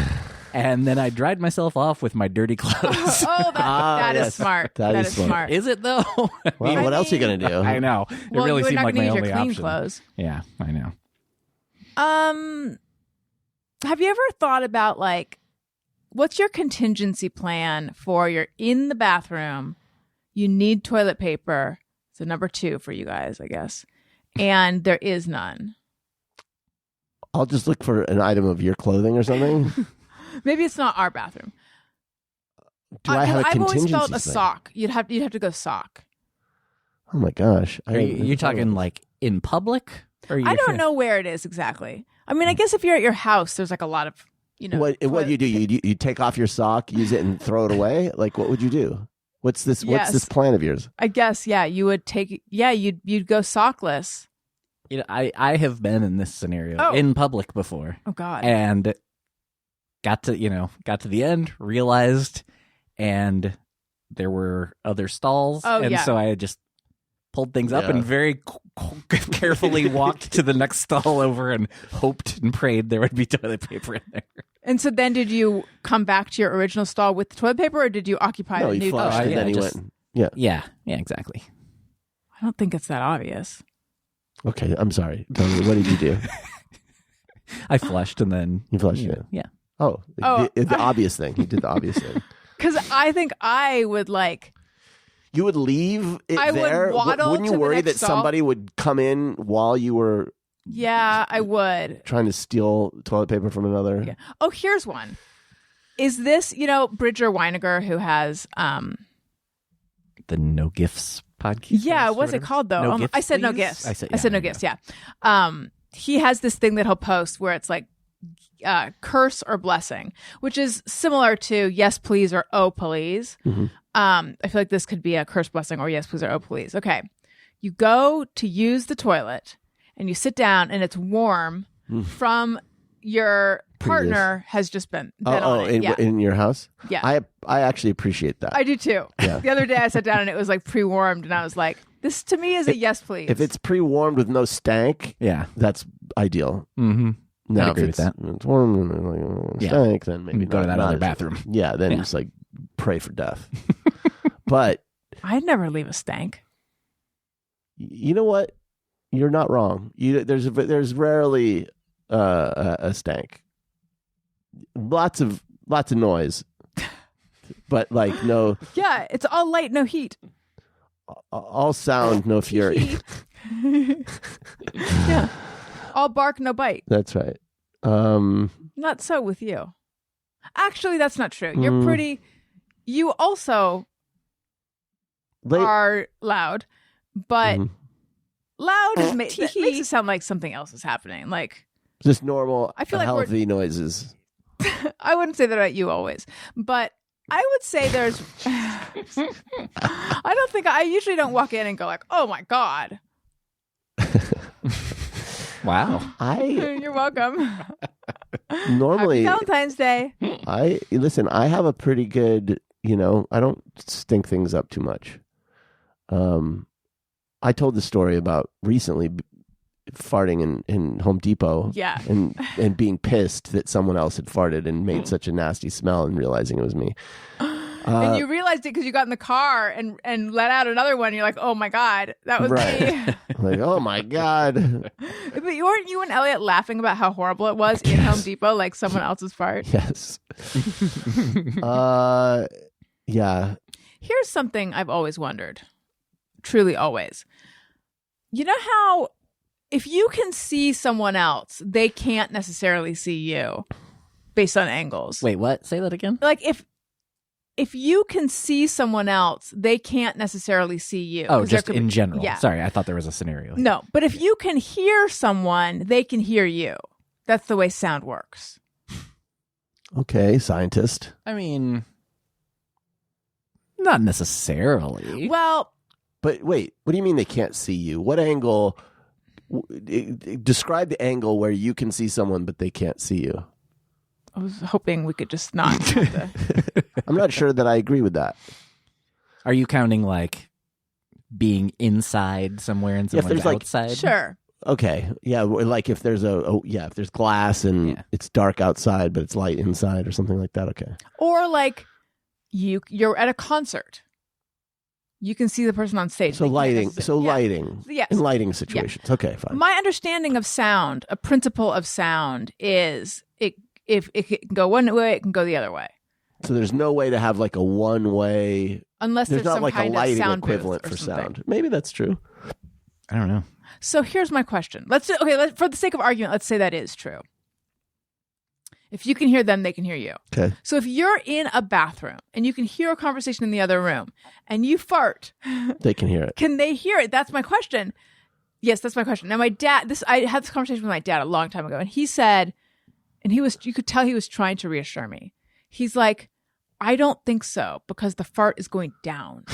And then I dried myself off with my dirty clothes. that is yes. smart. That is smart. Is it though? Well, what else are you going to do? I know. Well, it really you're seemed not like gonna my use only your clean option. clothes. Yeah, I know. Have you ever thought about like, what's your contingency plan for you're in the bathroom, you need toilet paper. So number 2 for you guys, I guess, and there is none. I'll just look for an item of your clothing or something. Maybe it's not our bathroom. Do I have a I've contingency always felt a thing? sock. You'd have to go sock. Oh my gosh. Are you talking like in public? Or I don't know where it is exactly. I mean, I guess if you're at your house, there's like a lot of, What do you do? You take off your sock, use it, and throw it away? Like, what would you do? What's this? Yes. What's this plan of yours? I guess, yeah, you would take, you'd go sockless. I have been in this scenario Oh. in public before. Oh God. And got to the end, realized, and there were other stalls. Oh, and yeah. so I had just pulled things up Yeah. and very carefully walked to the next stall over and hoped and prayed there would be toilet paper in there. And so then did you come back to your original stall with the toilet paper, or did you occupy No, a he new flushed toilet? and yeah, then he just- went. Yeah. Yeah, exactly. I don't think it's that obvious. Okay, I'm sorry. Tell me, what did you do? I flushed and then You flushed it. Yeah. Oh, Oh, the obvious thing. He did the obvious thing. Because I think I would like, You would leave it I would there? waddle Wouldn't to you the worry next that stall. somebody would come in while you were yeah, I would. trying to steal toilet paper from another? Yeah. Oh, here's one. Is this, Bridger Weiniger, who has, The No Gifts podcast. yeah, or what's it whatever? called though? No Gifts, I said no Please? gifts. I said no gifts. Yeah. He has this thing that he'll post where it's like curse or blessing, which is similar to yes, please, or oh, please. I feel like this could be a curse, blessing, or yes, please, or oh, please. Okay. You go to use the toilet and you sit down and it's warm from your partner has just been on it. In your house? Yeah. I actually appreciate that. I do too. Yeah. The other day I sat down and it was like pre-warmed and I was like, this to me is a yes, please. If it's pre-warmed with no stank, that's ideal. Mm-hmm. Now, I agree with that. It's warm and like, stank, then maybe go to that other bathroom. Yeah, then it's like pray for death. But I'd never leave a stank. you know what? You're not wrong. There's rarely a stank. Lots of noise, but like no. Yeah, it's all light, no heat. All sound, no fury. Yeah, all bark, no bite. That's right. Not so with you. Actually, that's not true. You're pretty. You also are loud, but loud that makes it sound like something else is happening. Like just normal, I feel like healthy noises. I wouldn't say that about you always, but I would say there's. I don't think I usually don't walk in and go like, "Oh my god." Wow. You're welcome. Normally, Happy Valentine's Day. I have a pretty good, I don't stink things up too much. I told the story about recently farting in Home Depot. Yeah. And being pissed that someone else had farted and made such a nasty smell and realizing it was me. And you realized it because you got in the car and let out another one. You're like, oh my God, that was me. Like, oh my God. But weren't you and Elliot laughing about how horrible it was in Home Depot, like someone else's fart? Yes. Yeah. Here's something I've always wondered. Truly always. You know how if you can see someone else, they can't necessarily see you based on angles. Wait, what? Say that again? Like if you can see someone else, they can't necessarily see you. Oh, just in general. Yeah. Sorry, I thought there was a scenario here. No, but if you can hear someone, they can hear you. That's the way sound works. Okay, scientist. I mean, not necessarily. Well, but wait, what do you mean they can't see you? What angle? Describe the angle where you can see someone, but they can't see you. I was hoping we could just not. I'm not sure that I agree with that. Are you counting like being inside somewhere and someone's outside? Sure. Okay. Yeah. Like if there's if there's glass and it's dark outside, but it's light inside or something like that. Okay. Or like you're at a concert. You can see the person on stage. So lighting. Lighting. Yes. In lighting situations. Yeah. Okay, fine. My understanding of sound, a principle of sound is if it can go one way, it can go the other way. So there's no way to have like a one way. Unless there's not some like kind a lighting of sound equivalent for something. sound. Maybe that's true. I don't know. So here's my question. For the sake of argument, let's say that is true. If you can hear them, they can hear you. Okay. So if you're in a bathroom and you can hear a conversation in the other room and you fart, they can hear it. Can they hear it? That's my question. Yes, that's my question. Now, my dad, I had this conversation with my dad a long time ago, and he said, you could tell he was trying to reassure me. He's like, I don't think so, because the fart is going down,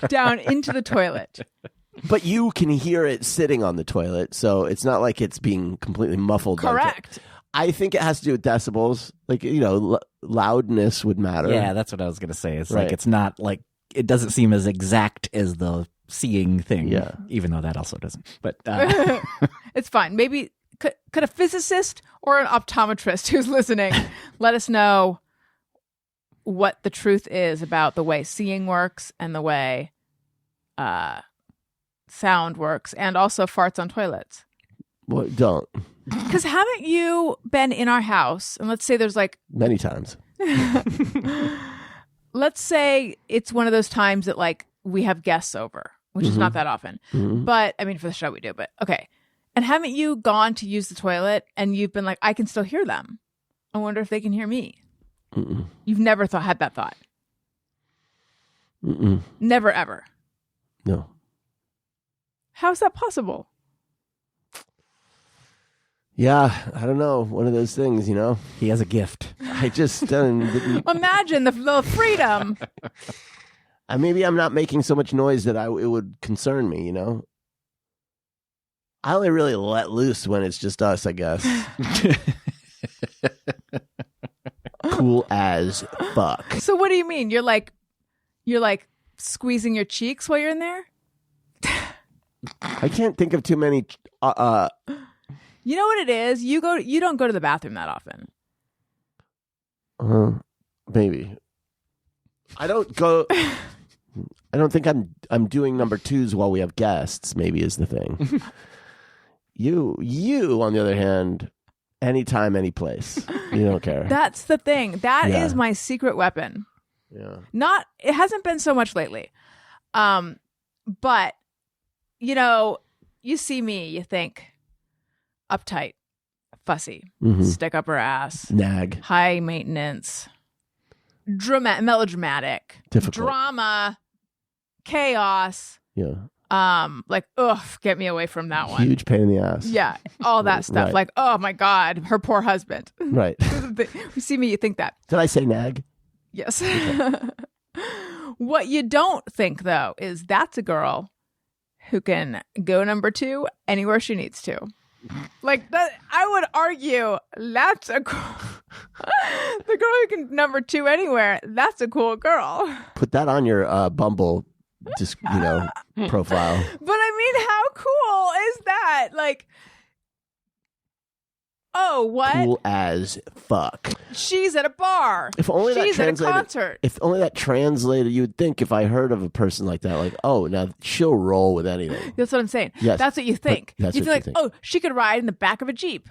down into the toilet. But you can hear it sitting on the toilet, so it's not like it's being completely muffled. Correct. I think it has to do with decibels. Like, loudness would matter. Yeah, that's what I was going to say. It's right. Like, it's not like, it doesn't seem as exact as the seeing thing. Yeah. Even though that also doesn't. But it's fine. Maybe, could a physicist or an optometrist who's listening let us know what the truth is about the way seeing works and the way sound works, and also farts on toilets? Well, don't. Because haven't you been in our house, and let's say there's like... Many times. Let's say it's one of those times that like we have guests over, which is not that often. Mm-hmm. But, I mean, for the show we do, but okay. And haven't you gone to use the toilet and you've been like, I can still hear them. I wonder if they can hear me. Mm-mm. You've never had that thought? Mm-mm. Never, ever? No. How is that possible? Yeah, I don't know. One of those things, you know. He has a gift. I just didn't. Imagine the freedom. Maybe I'm not making so much noise that it would concern me, you know. I only really let loose when it's just us, I guess. Cool as fuck. So what do you mean? You're like squeezing your cheeks while you're in there? I can't think of too many. You know what it is? You don't go to the bathroom that often. Maybe. I don't go. I don't think I'm doing number twos while we have guests. Maybe is the thing. You on the other hand, anytime, any place, you don't care. That's the thing. That is my secret weapon. Yeah. It hasn't been so much lately. But you know, you see me, you think uptight, fussy, stick up her ass, Nag, high maintenance, melodramatic, difficult, drama, chaos. Yeah. Like, ugh, get me away from that one. Huge pain in the ass. Yeah, all that stuff. Right. Like, oh my God, her poor husband. Right. You see me, you think that. Did I say nag? Yes. Okay. What you don't think, though, is that's a girl who can go number two anywhere she needs to. Like that, I would argue that's the girl who can number two anywhere. That's a cool girl. Put that on your Bumble, just profile. But I mean, how cool is that? Like, oh, what? Cool as fuck. She's at a bar. If only she's that at a concert. If only that translated, you would think if I heard of a person like that, like, oh, now she'll roll with anything. That's what I'm saying. Yes, that's what you think. That's you what feel you like, think. oh, she could ride in the back of a Jeep.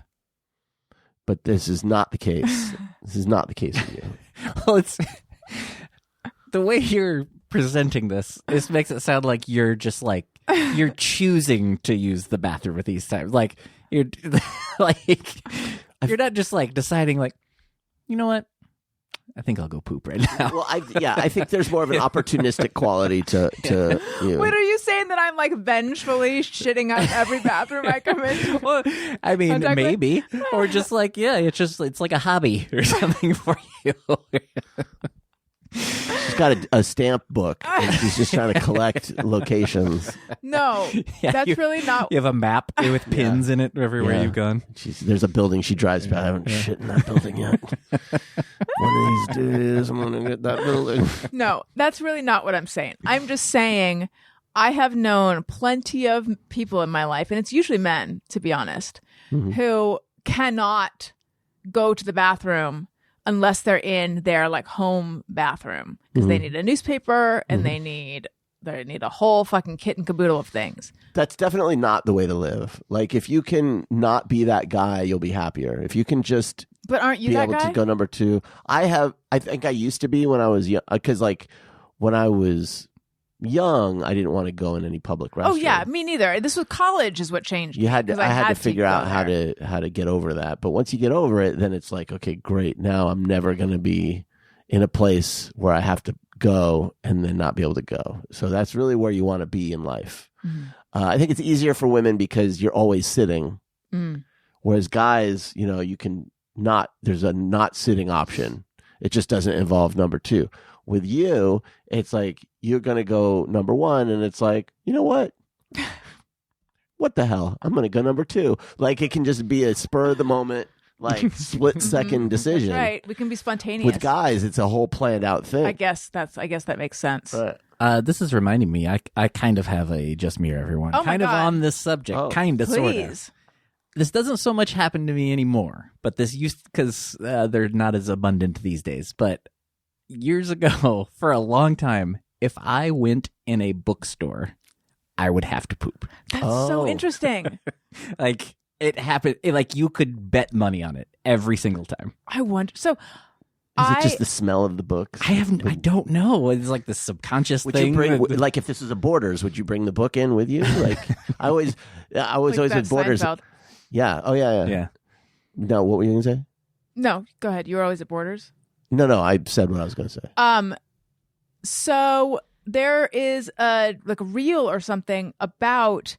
But this is not the case. This is not the case with you. Well, it's the way you're presenting this makes it sound like you're just like you're choosing to use the bathroom at these times. Like you're like you're not just like deciding like, you know what? I think I'll go poop right now. Well, I think there's more of an opportunistic quality to you. Wait, are you saying that I'm like vengefully shitting on every bathroom I come into? Well, I mean, maybe, or just like, yeah, it's like a hobby or something for you. She's got a stamp book, and she's just trying to collect locations. No, Yeah, that's really not. You have a map with pins in it everywhere Yeah. you've gone. There's a building she drives by. I haven't shit in that building yet. One of these days, I'm going to get that building. No, that's really not what I'm saying. I'm just saying I have known plenty of people in my life, and it's usually men, to be honest, who cannot go to the bathroom unless they're in their like home bathroom because they need a newspaper and they need a whole fucking kit and caboodle of things. That's definitely not the way to live. Like, if you can not be that guy, you'll be happier. If you can just But aren't you be that able guy? to go number two. I think I used to be when I was young, because like when I was young, I didn't want to go in any public restroom. Oh yeah, me neither. This was college is what changed. You had to. 'cause I had to figure go out how there. to get over that. But once you get over it, then it's like, okay, great. Now I'm never going to be in a place where I have to go and then not be able to go. So that's really where you want to be in life. I think it's easier for women because you're always sitting, whereas guys, you can not. There's a not sitting option. It just doesn't involve number two. With you, it's like you're going to go number one, and it's like, you know what? What the hell? I'm going to go number two. Like, it can just be a spur of the moment, like split second decision. That's right. We can be spontaneous. With guys, it's a whole planned out thing. I guess that makes sense. Right. This is reminding me. I kind of have a just mirror everyone. Oh my kind of God. on this subject. Oh. Kind of, sort of. Please. This doesn't so much happen to me anymore, but this used because they're not as abundant these days. But years ago, for a long time, if I went in a bookstore, I would have to poop. That's Oh. so interesting. Like it happened. Like you could bet money on it every single time. I wonder. So Is it just the smell of the books? I don't know. It's like the subconscious Would thing. you bring, like, if this was a Borders, would you bring the book in with you? Like, I was like always that with Borders. Seinfeld. Yeah. Oh, yeah. Yeah. No, what were you going to say? No, go ahead. You were always at Borders. No, I said what I was going to say. So there is a reel or something about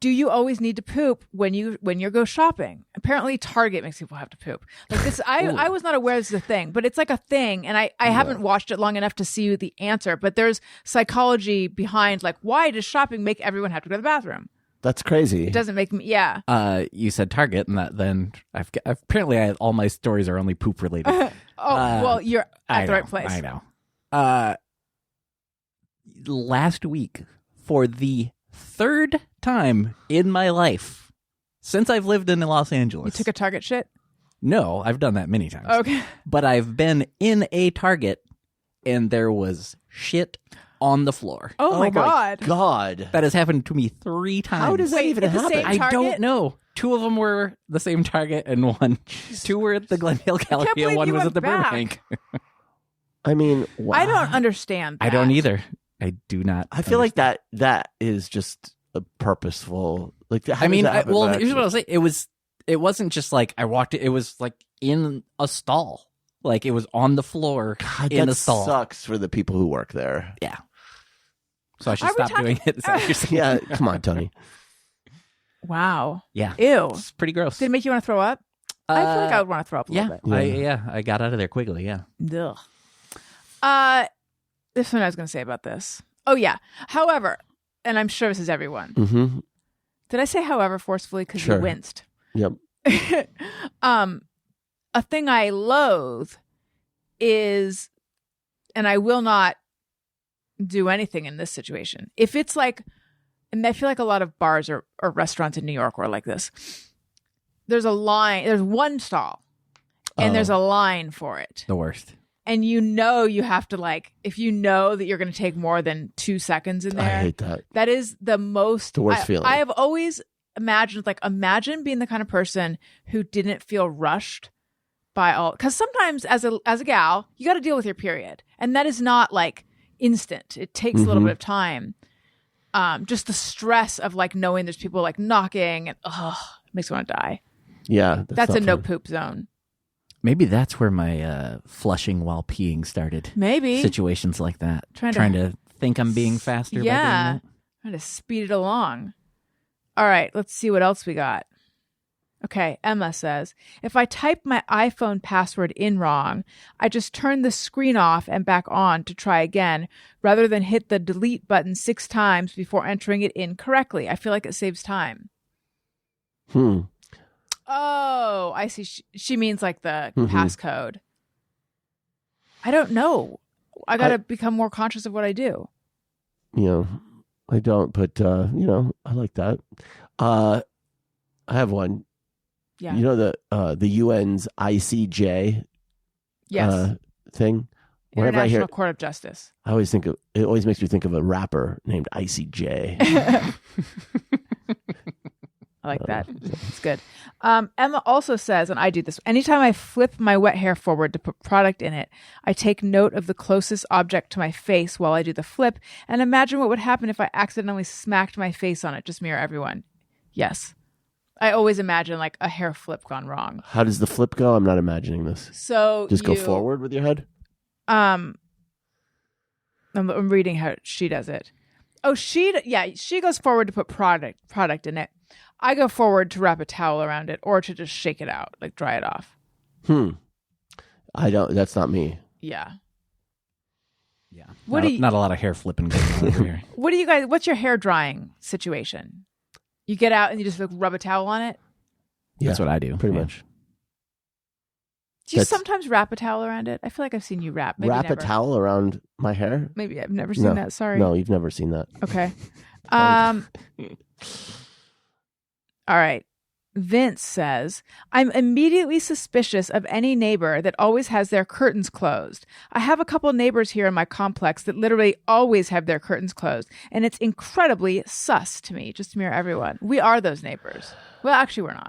do you always need to poop when you go shopping? Apparently Target makes people have to poop. Like this, I was not aware this is a thing, but it's like a thing. And I haven't watched it long enough to see the answer, but there's psychology behind like, why does shopping make everyone have to go to the bathroom? That's crazy. It doesn't make me, yeah. You said Target, and then all my stories are only poop related. Well, you're at the right place. I know. Last week, for the third time in my life since I've lived in Los Angeles. You took a Target shit? No, I've done that many times. Okay. But I've been in a Target and there was shit on the floor. Oh my God. God. That has happened to me 3 times. How does that even at the happen? same I Target? don't know. 2 of them were the same Target and 2 were at the Glendale Gallery believe and 1 you was went at the back. Burbank. I mean, wow. I don't understand that. I don't either. I do not. I feel like that is just a purposeful. Like, how I does mean, that happen by here's what I'll accident? say. It wasn't just like I walked it was like in a stall. Like it was on the floor God, in that a stall. sucks for the people who work there. Yeah. So I should Are we stop doing it. Is that what you're saying? Yeah, come on, Tony. Wow. Yeah. Ew. It's pretty gross. Did it make you want to throw up? I feel like I would want to throw up a little bit. I got out of there quickly. Yeah. Ugh. This one I was going to say about this. Oh, yeah. However, and I'm sure this is everyone. Mm-hmm. Did I say however forcefully? Because Sure. you winced. Yep. A thing I loathe is, and I will not do anything in this situation. If it's like, and I feel like a lot of bars or restaurants in New York were like this. There's a line, there's one stall, and there's a line for it. The worst. And you have to like, if you know that you're going to take more than 2 seconds in there. I hate that. That is the worst feeling. I have always imagined, like, imagine being the kind of person who didn't feel rushed by all, because sometimes as a gal, you got to deal with your period. And that is not like instant. It takes a little bit of time. Just the stress of like knowing there's people like knocking and it makes me want to die. Yeah. That's a not no fun. poop zone. Maybe that's where my flushing while peeing started. Maybe. Situations like that. Trying to think I'm being faster by doing that. Trying to speed it along. All right, let's see what else we got. Okay, Emma says, if I type my iPhone password in wrong, I just turn the screen off and back on to try again, rather than hit the delete button 6 times before entering it in correctly. I feel like it saves time. Oh, I see. She means like the passcode. I don't know. I got to become more conscious of what I do. You know, I don't, but I like that. I have one. Yeah. You know the UN's ICJ Yes. thing. Whenever I International hear, Court of Justice. I always think of it. Always makes me think of a rapper named ICJ. I like that. It's good. Emma also says, and I do this, anytime I flip my wet hair forward to put product in it, I take note of the closest object to my face while I do the flip and imagine what would happen if I accidentally smacked my face on it. Just mirror everyone. Yes. I always imagine like a hair flip gone wrong. How does the flip go? I'm not imagining this. So Just go forward with your head? I'm reading how she does it. Oh, she goes forward to put product in it. I go forward to wrap a towel around it or to just shake it out, like dry it off. I don't. That's not me. Yeah. Yeah. Not a lot of hair flipping going on over here. What do you guys? What's your hair drying situation? You get out and you just like, rub a towel on it. Yeah, That's what I do. pretty Yeah. much. Do you That's- sometimes wrap a towel around it? I feel like I've seen you wrap. Maybe Wrap never. a towel around my hair? Maybe I've never seen No. that. Sorry. No, you've never seen that. Okay. All right. Vince says, I'm immediately suspicious of any neighbor that always has their curtains closed. I have a couple neighbors here in my complex that literally always have their curtains closed, and it's incredibly sus to me, just to mirror everyone. We are those neighbors. Well, actually, we're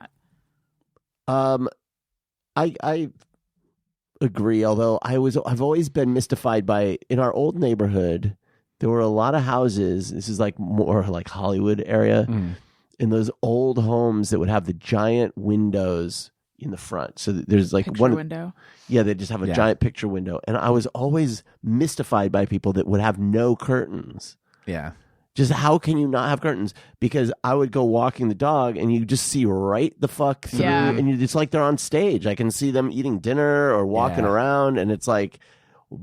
not. I agree, although I've always been mystified by, in our old neighborhood, there were a lot of houses. This is like more like Hollywood area. In those old homes that would have the giant windows in the front. So there's like Picture window. Yeah, they just have a giant picture window. And I was always mystified by people that would have no curtains. Yeah. Just how can you not have curtains? Because I would go walking the dog and you just see right the fuck through, and it's like they're on stage. I can see them eating dinner or walking around, and it's like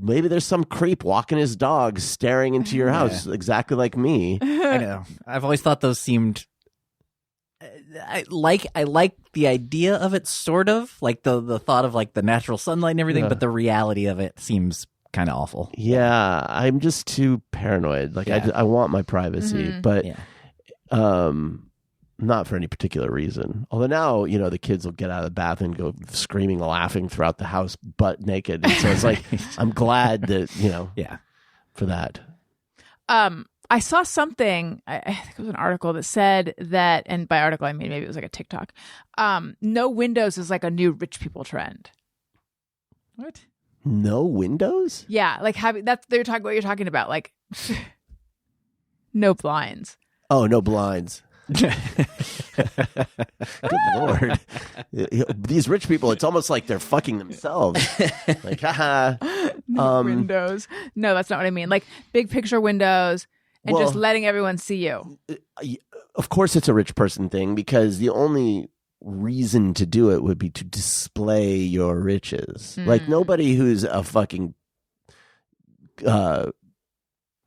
maybe there's some creep walking his dog staring into your house exactly like me. I know. I've always thought those seemed. I like the idea of it, sort of like the thought of like the natural sunlight and everything, but the reality of it seems kind of awful. Yeah, I'm just too paranoid. Like I want my privacy, but not for any particular reason. Although now, the kids will get out of the bath and go screaming, laughing throughout the house, butt naked. And so it's like, I'm glad that, for that. I saw something, I think it was an article that said that, and by article I mean maybe it was like a TikTok, no windows is like a new rich people trend. What? No windows? Yeah, like having what you're talking about, like no blinds. Oh, no blinds. Good Lord. These rich people, it's almost like they're fucking themselves. Like, haha. No windows. No, that's not what I mean. Like big picture windows and just letting everyone see you. Of course it's a rich person thing, because the only reason to do it would be to display your riches. Like nobody who's a fucking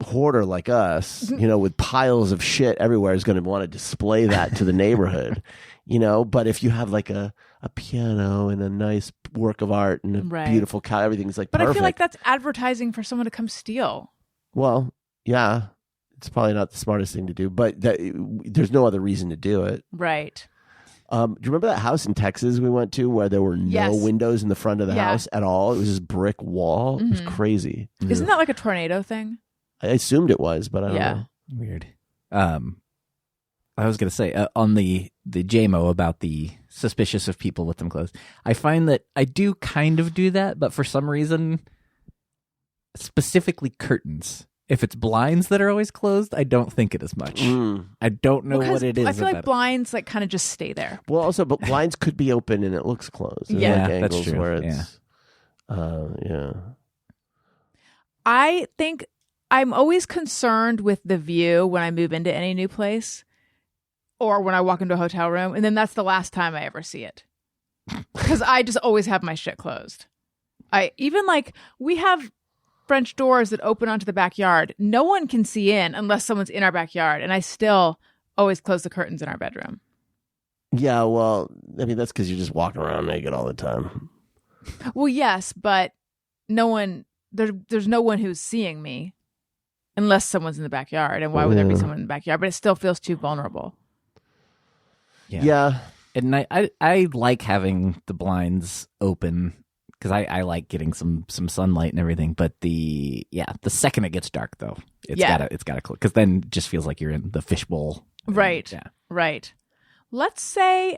hoarder like us, with piles of shit everywhere is going to want to display that to the neighborhood, but if you have like a piano and a nice work of art and a beautiful cow, everything's like perfect. I feel like that's advertising for someone to come steal. Well, yeah, it's probably not the smartest thing to do, but there's no other reason to do it. Right. Do you remember that house in Texas we went to where there were no windows in the front of the house at all? It was just brick wall. It was crazy. Isn't that like a tornado thing? I assumed it was, but I don't know. Weird. I was going to say on the JMO about the suspicious of people with them closed. I find that I do kind of do that, but for some reason, specifically curtains. If it's blinds that are always closed, I don't think it as much. I don't know what it is. I feel like blinds like kind of just stay there. Well, also, but blinds could be open and it looks closed. There's like that's true. Where it's, I think I'm always concerned with the view when I move into any new place or when I walk into a hotel room. And then that's the last time I ever see it. Because I just always have my shit closed. We have French doors that open onto the backyard. No one can see in unless someone's in our backyard. And I still always close the curtains in our bedroom. Yeah, well, I mean, that's because you're just walking around naked all the time. Well, yes, but no one, there's no one who's seeing me unless someone's in the backyard. And why would there be someone in the backyard? But it still feels too vulnerable. Yeah. And I like having the blinds open because I like getting some sunlight and everything. But the second it gets dark though, it's gotta close, because then it just feels like you're in the fishbowl. Right. Right. Let's say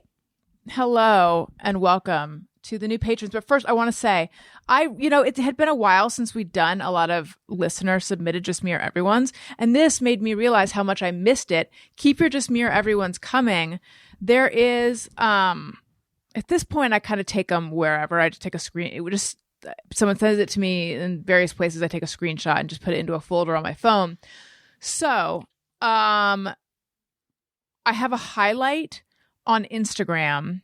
hello and welcome to the new patrons. But first I want to say, it had been a while since we'd done a lot of listener submitted Just Me or Everyone's. And this made me realize how much I missed it. Keep your Just Me or Everyone's coming. There is, at this point, I kind of take them wherever. I just take a screen. It would just, someone sends it to me in various places. I take a screenshot and just put it into a folder on my phone. So, I have a highlight on Instagram.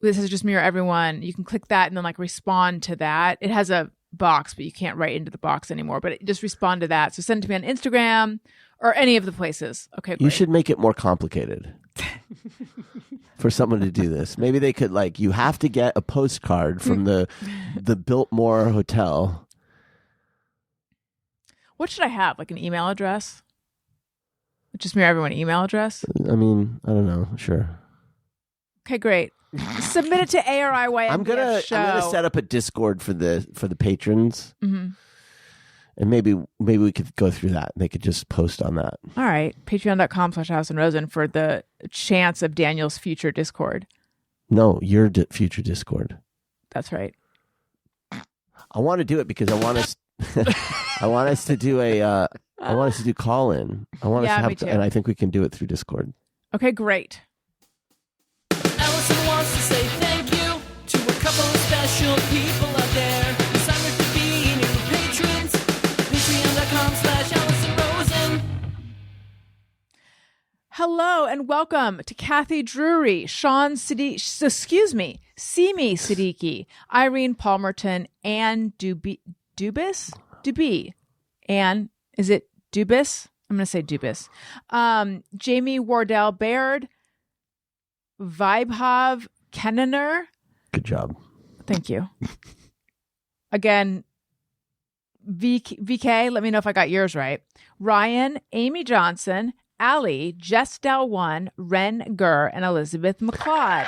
This is Just Me or Everyone. You can click that and then respond to that. It has a box, but you can't write into the box anymore. But just respond to that. So send it to me on Instagram or any of the places. Okay, great. You should make it more complicated for someone to do this. Maybe they could you have to get a postcard from the Biltmore Hotel. What should I have? Like an email address? Just Me or Everyone email address? I mean, I don't know. Sure. Okay, great. Submit it to ARIYMBF I'm gonna set up a Discord for the patrons, and maybe we could go through that. They could just post on that. All right, patreon.com/HouseandRosen for the chance of Daniel's future Discord. No, your future Discord. That's right. I want to do it because I want us. I want us to do I want us to do call in. I want us to have, and I think we can do it through Discord. Okay, great. Allison wants to say thank you to a couple of special people out there who signed up to be new patrons. Patreon.com/Allison Rosen. Hello and welcome to Kathy Drury, Sean Siddiqui, Simi Siddiqui, Irene Palmerton, Ann Dubis? Ann, is it Dubis? I'm going to say Dubis. Jamie Wardell Baird, Vibhav Kennener. Good job. Thank you. Again, VK, let me know if I got yours right. Ryan, Amy Johnson, Allie, Jess Del1, Ren Gurr, and Elizabeth McLeod.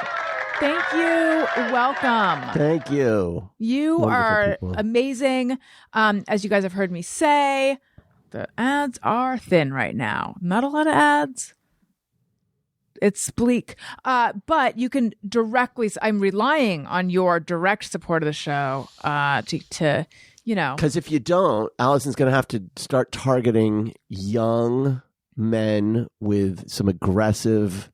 Thank you. Welcome. Thank you. You Wonderful are people. amazing. As you guys have heard me say, the ads are thin right now. Not a lot of ads. It's bleak. But you can directly, I'm relying on your direct support of the show to Because if you don't, Allison's going to have to start targeting young men with some aggressive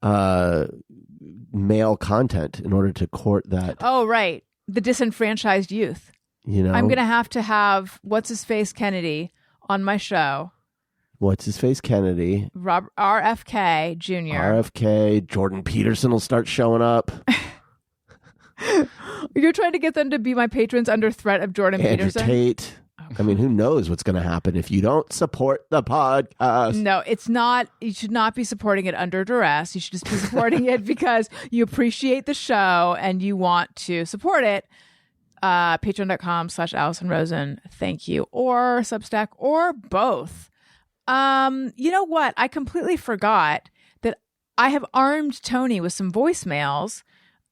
male content in order to court that. Oh, right. The disenfranchised youth. You know, I'm going to have what's-his-face Kennedy on my show. What's his face Kennedy, RFK Jr. RFK, Jordan Peterson will start showing up. You're trying to get them to be my patrons under threat of Jordan Andrew Peterson? Tate. I mean, who knows what's going to happen if you don't support the podcast? No, it's not. You should not be supporting it under duress. You should just be supporting it because you appreciate the show and you want to support it. Patreon.com/Allison Rosen. Thank you. Or Substack or both. You know what? I completely forgot that I have armed Tony with some voicemails.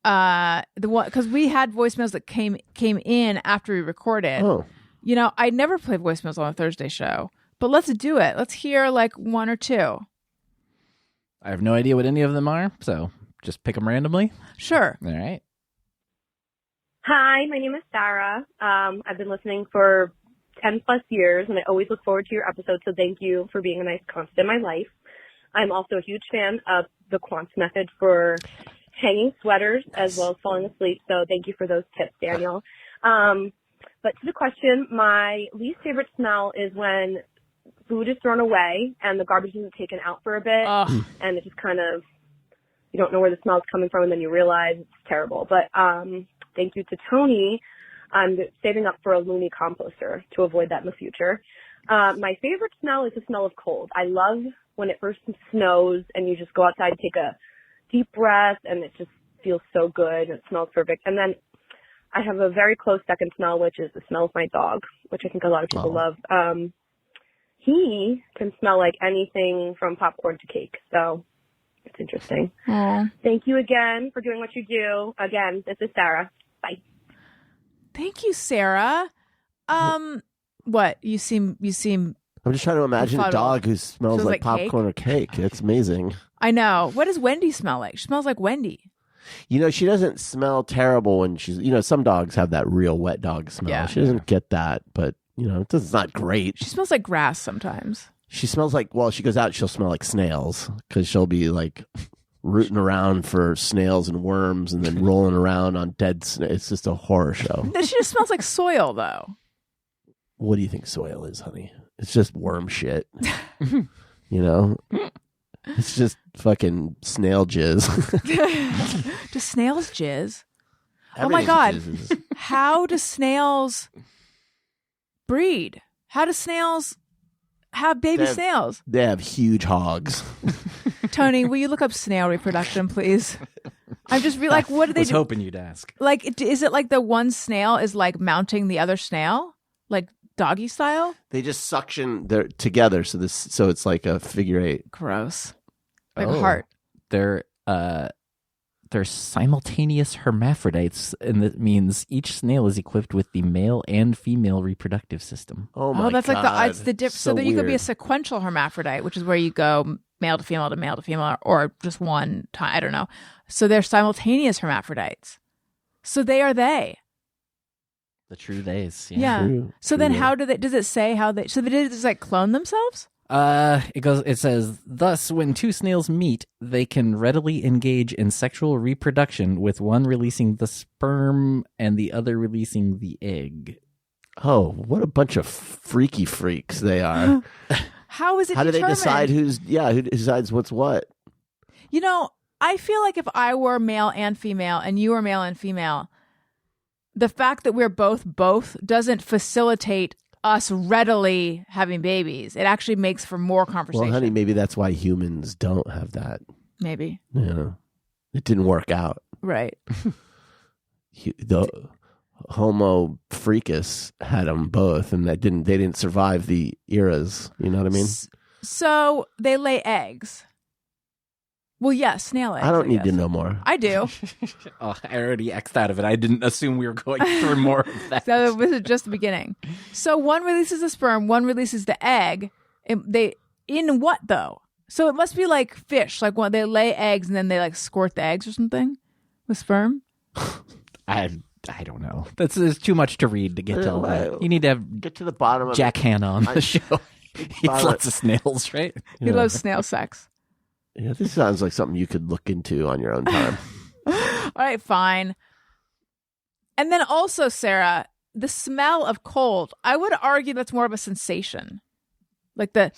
Because we had voicemails that came in after we recorded. Oh. You know, I never play voicemails on a Thursday show, but let's do it. Let's hear like one or two. I have no idea what any of them are, so just pick them randomly. Sure. All right. Hi, my name is Sarah. I've been listening for 10 plus years, and I always look forward to your episodes, so thank you for being a nice constant in my life. I'm also a huge fan of the Quantz method for hanging sweaters as well as falling asleep, so thank you for those tips, Daniel. But to the question, my least favorite smell is when food is thrown away and the garbage isn't taken out for a bit, and it just kind of, you don't know where the smell is coming from, and then you realize it's terrible. But thank you to Tony. I'm saving up for a loony composter to avoid that in the future. My favorite smell is the smell of cold. I love when it first snows and you just go outside and take a deep breath, and it just feels so good. It smells perfect. And then I have a very close second smell, which is the smell of my dog, which I think a lot of people love. He can smell like anything from popcorn to cake, so it's interesting. Aww. Thank you again for doing what you do. Again, this is Sarah. Bye. Thank you, Sarah. What? You seem I'm just trying to imagine a befuddled. dog who smells like like popcorn or cake. It's amazing. I know. What does Wendy smell like? She smells like Wendy. You know, she doesn't smell terrible when she's, some dogs have that real wet dog smell. Yeah. She doesn't get that, but, it's not great. She smells like grass sometimes. She smells like, she goes out, she'll smell like snails because she'll be like rooting around for snails and worms and then rolling around on dead snails. It's just a horror show. She just smells like soil, though. What do you think soil is, honey? It's just worm shit. It's just fucking snail jizz. Do snails jizz? Oh my Everything God. jizzes. How do snails breed? How do snails have baby snails? They have huge hogs. Tony, will you look up snail reproduction, please? I'm just like, what do they was do? hoping you'd ask. Like, is it like the one snail is like mounting the other snail? Like doggy style? They just suction their together, so it's like a figure eight. Gross. Like a Oh. heart. They're simultaneous hermaphrodites, and that means each snail is equipped with the male and female reproductive system. Oh my god! That's like it's the difference. So that you could be a weird. sequential hermaphrodite, which is where you go male to female to male to female, or just one time. I don't know. So they're simultaneous hermaphrodites. So they are they. The true days. Yeah. True, So then true. how do they? Does it say how they? So they did just like clone themselves? It says, thus, when two snails meet, they can readily engage in sexual reproduction, with one releasing the sperm and the other releasing the egg. Oh, what a bunch of freaky freaks they are! How is it How do they determined? decide who decides what's what? You know, I feel like if I were male and female and you were male and female, the fact that we're both doesn't facilitate us readily having babies. It actually makes for more conversation. Well, honey, maybe that's why humans don't have that. Maybe. Yeah. It didn't work out. Right. The Homo freakus had them both, and they didn't survive the eras. You know what I mean? So they lay eggs. Well, yes, snail eggs. I don't need guess. to know more. I do. Oh, I already X'd out of it. I didn't assume we were going through more of that. So this is just the beginning. So one releases the sperm, one releases the egg. In what though? So it must be like fish, like when they lay eggs and then they like squirt the eggs or something with sperm. I don't know. There's too much to read to get to all that. You need to have Get to the bottom of Jack Hanna on the show. He Bottom- lots of snails, right? He loves snail sex. Yeah, this sounds like something you could look into on your own time. All right, fine. And then also, Sarah, the smell of cold. I would argue that's more of a sensation. Like But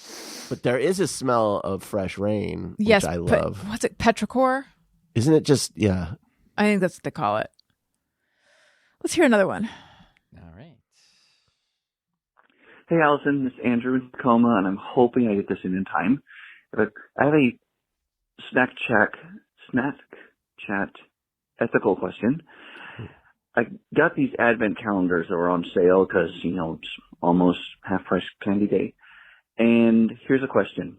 there is a smell of fresh rain, which I love. What's it? Petrichor? Isn't it just, yeah. I think that's what they call it. Let's hear another one. All right. Hey, Allison, this is Andrew in Tacoma, and I'm hoping I get this in time. But I have a snack chat ethical question. I got these advent calendars that were on sale because, it's almost half-price candy day. And here's a question.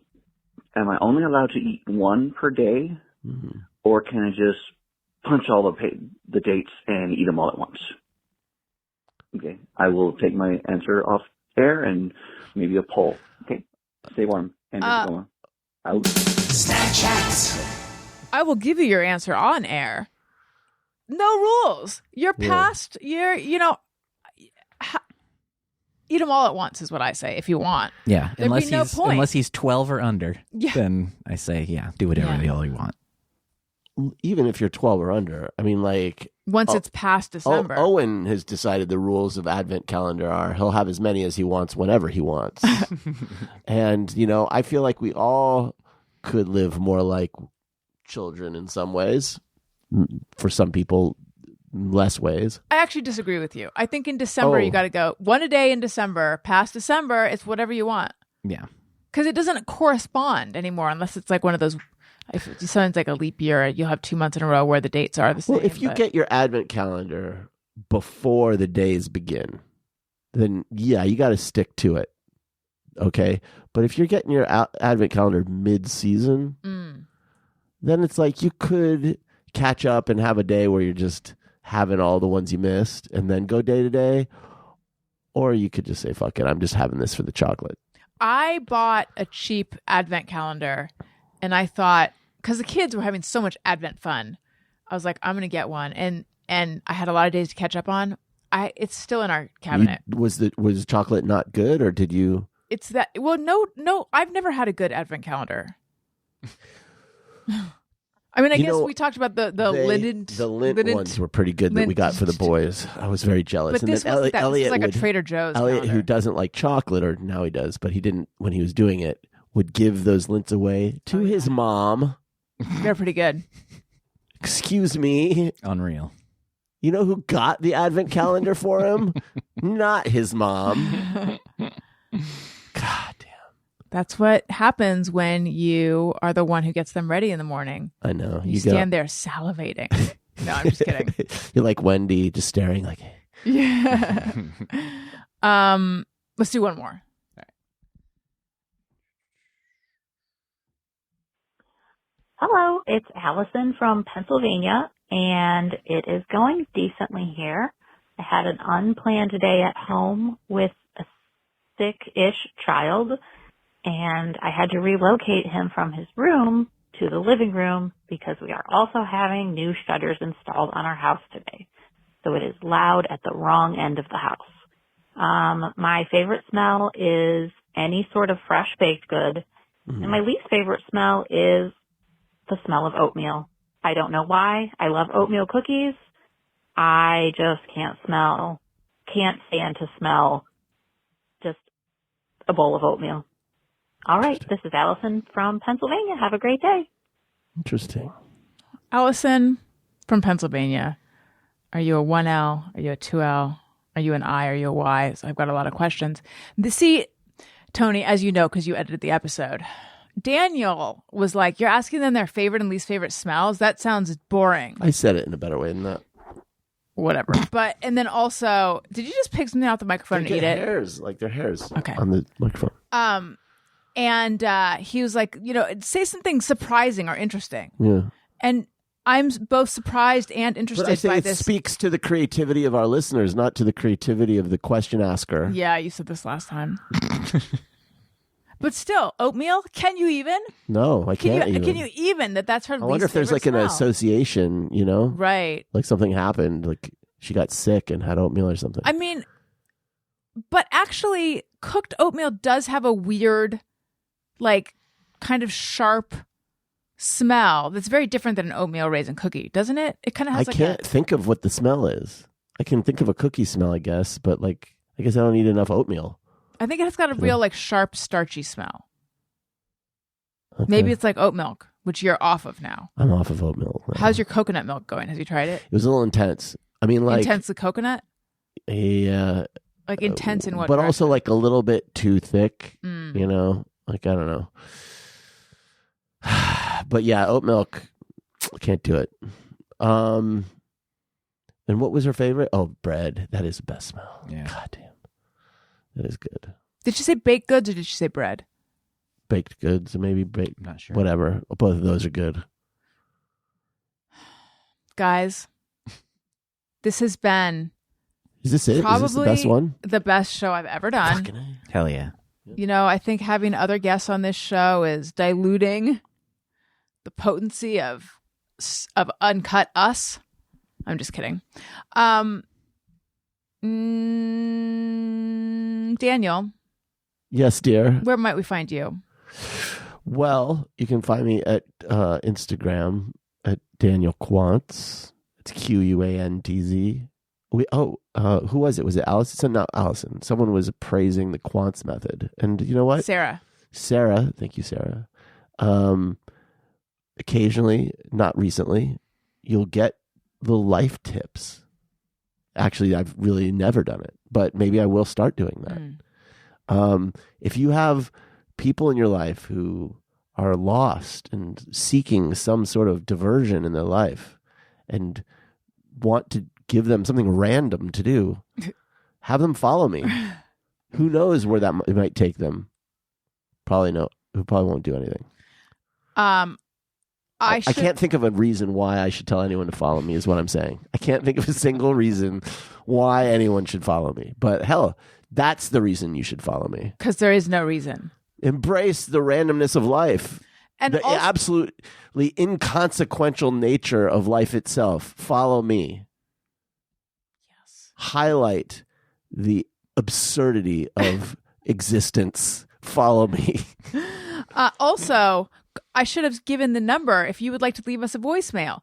Am I only allowed to eat one per day, or can I just punch all the dates and eat them all at once? Okay, I will take my answer off air and maybe a poll. Okay, stay warm. And out. Snack chat. I will give you your answer on air. No rules. You're past. Eat them all at once is what I say. If you want, Yeah, There'd be no point. unless he's 12 or under, Yeah. then I say do whatever the hell you want. Even if you're 12 or under. I mean, like, once it's past December. Owen has decided the rules of Advent calendar are he'll have as many as he wants whenever he wants. And, I feel like we all could live more like children in some ways. For some people, less ways. I actually disagree with you. I think in December you got to go one a day in December. Past December, it's whatever you want. Yeah. Because it doesn't correspond anymore unless it's like one of those. If it sounds like a leap year, you'll have 2 months in a row where the dates are the same. Well, if you get your Advent calendar before the days begin, then you got to stick to it. Okay? But if you're getting your Advent calendar mid-season, then it's like you could catch up and have a day where you're just having all the ones you missed and then go day to day. Or you could just say, fuck it, I'm just having this for the chocolate. I bought a cheap Advent calendar and I thought, because the kids were having so much Advent fun, I was like, I'm going to get one. And I had a lot of days to catch up on. It's still in our cabinet. Was chocolate not good, or did you? It's that. Well, no, I've never had a good Advent calendar. I mean, I guess we talked about the Lindt ones were pretty good that we got for the boys. I was very jealous. But this was like a Trader Joe's Elliot, calendar. who doesn't like chocolate, or now he does, but he didn't when he was doing it, would give those Lindts away to his mom. They're pretty good. Excuse me. Unreal. You know who got the Advent calendar for him? Not his mom. God damn. That's what happens when you are the one who gets them ready in the morning. I know. You stand there salivating. No, I'm just kidding. You're like Wendy, just staring like. Yeah. Let's do one more. Hello, it's Allison from Pennsylvania, and it is going decently here. I had an unplanned day at home with a sick-ish child, and I had to relocate him from his room to the living room because we are also having new shutters installed on our house today. So it is loud at the wrong end of the house. My favorite smell is any sort of fresh baked good, and my least favorite smell is the smell of oatmeal. I don't know why. I love oatmeal cookies. I just can't stand to smell just a bowl of oatmeal. All right. This is Allison from Pennsylvania. Have a great day. Interesting. Allison from Pennsylvania. Are you a 1L? Are you a 2L? Are you an I? Are you a Y? So I've got a lot of questions. See, Tony, as you know, because you edited the episode, Daniel was like, you're asking them their favorite and least favorite smells? That sounds boring. I said it in a better way than that. Whatever. But, and then also, did you just pick something out the microphone They and eat get it? hairs, like their hairs Okay. on the microphone. And he was like, say something surprising or interesting. Yeah. And I'm both surprised and But I interested say by it this. speaks to the creativity of our listeners, not to the creativity of the question asker. Yeah, you said this last time. But still, oatmeal? Can you even? No, I can't even. Can you even? That's her I least wonder if there's favorite like an smell. association, Right. like something happened, like she got sick and had oatmeal or something. I mean, but actually, cooked oatmeal does have a weird, like, kind of sharp smell that's very different than an oatmeal raisin cookie, doesn't it? It kind of has I like can't think of what the smell is. I can think of a cookie smell, I guess, but like, I guess I don't eat enough oatmeal. I think it has got a real, like, sharp, starchy smell. Okay. Maybe it's like oat milk, which you're off of now. I'm off of oatmeal. now. How's your coconut milk going? Have you tried it? It was a little intense. I mean, like Intensely coconut? a, Like intense in what but direction? also like a little bit too thick. Mm. Like I don't know. But yeah, oat milk, can't do it. And what was her favorite? Oh, bread. That is the best smell. Yeah. God damn, that is good. Did she say baked goods or did she say bread? Baked goods, or maybe baked. I'm not sure. Whatever. Both of those are good. Guys, this has been Is this it? probably Is this the best one? the best show I've ever done. Fucking A. Hell yeah. I think having other guests on this show is diluting the potency of Uncut Us. I'm just kidding. Daniel, Yes, dear. where might we find you? Well, you can find me at Instagram at Daniel Quantz. It's QUANTZ. Who was it? Was it Allison? Not Allison. Someone was praising the Quantz method. And you know what? Sarah. Sarah. Thank you, Sarah. Occasionally, not recently, you'll get the life tips. Actually, I've really never done it, but maybe I will start doing that. If you have people in your life who are lost and seeking some sort of diversion in their life and want to give them something random to do, have them follow me. Who knows where that might take them? Probably won't do anything. I can't think of a reason why I should tell anyone to follow me, is what I'm saying. I can't think of a single reason why anyone should follow me. But hell, that's the reason you should follow me. Because there is no reason. Embrace the randomness of life. And The also, absolutely inconsequential nature of life itself. Follow me. yes. Highlight the absurdity of existence. Follow me. Also, I should have given the number if you would like to leave us a voicemail.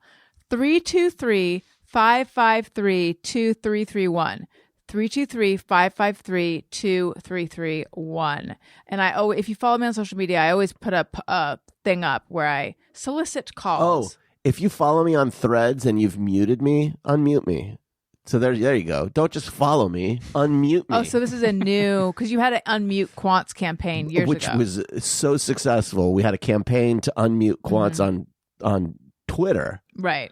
323-553-2331. 323-553-2331. And if you follow me on social media, I always put up a thing up where I solicit calls. Oh, if you follow me on Threads and you've muted me, unmute me. So there you go. Don't just follow me, unmute me. Oh, so this is a new, because you had an unmute Quants campaign years which ago. was so successful. We had a campaign to unmute Quants on Twitter. Right.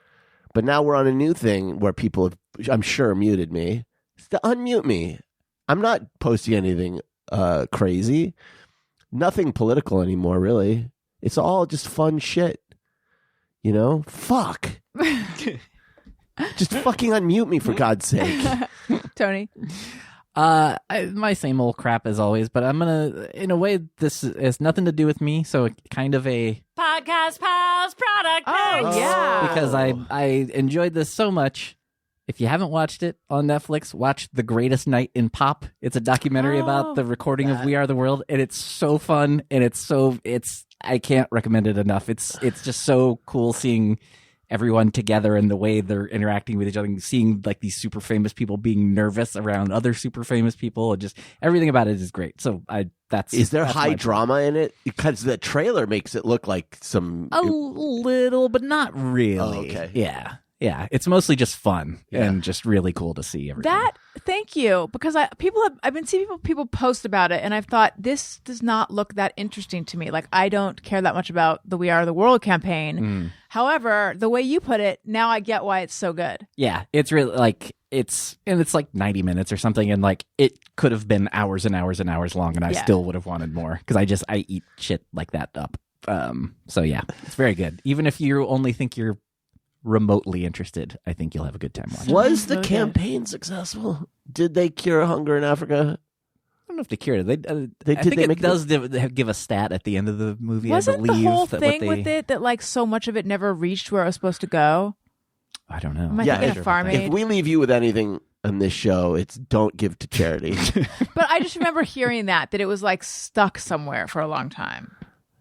But now we're on a new thing where people have, I'm sure, muted me. It's to unmute me. I'm not posting anything crazy. Nothing political anymore, really. It's all just fun shit. Fuck. Just fucking unmute me, for God's sake. Tony? My same old crap as always, but I'm gonna, in a way, this has nothing to do with me, so kind of a Podcast Pals product Oh, picks. yeah. because I enjoyed this so much. If you haven't watched it on Netflix, watch The Greatest Night in Pop. It's a documentary about the recording of We Are the World, and it's so fun, and I can't recommend it enough. It's just so cool seeing everyone together and the way they're interacting with each other, and seeing like these super famous people being nervous around other super famous people, and just everything about it is great. So Is there that's high my drama in it? Because the trailer makes it look like some. a little, but not really. Oh, okay. Yeah. It's mostly just fun Yeah. and just really cool to see everything. Thank you, because I've been seeing people post about it, and I've thought this does not look that interesting to me. Like, I don't care that much about the We Are the World campaign. However, the way you put it, now I get why it's so good. Yeah, it's really like it's like 90 minutes or something, and like it could have been hours and hours and hours long, and I still would have wanted more because I eat shit like that up. So yeah, it's very good. Even if you only think you're remotely interested, I think you'll have a good time watching. Was the Okay. campaign successful? Did they cure hunger in Africa? I don't know if they cured it. They I did. think They it make does give a stat at the end of the movie. Wasn't I believe the whole that thing with it that like so much of it never reached where it was supposed to go? I don't know. Am I Yeah, thinking of Farm Aid? If we leave you with anything on this show, it's don't give to charity. But I just remember hearing that it was like stuck somewhere for a long time.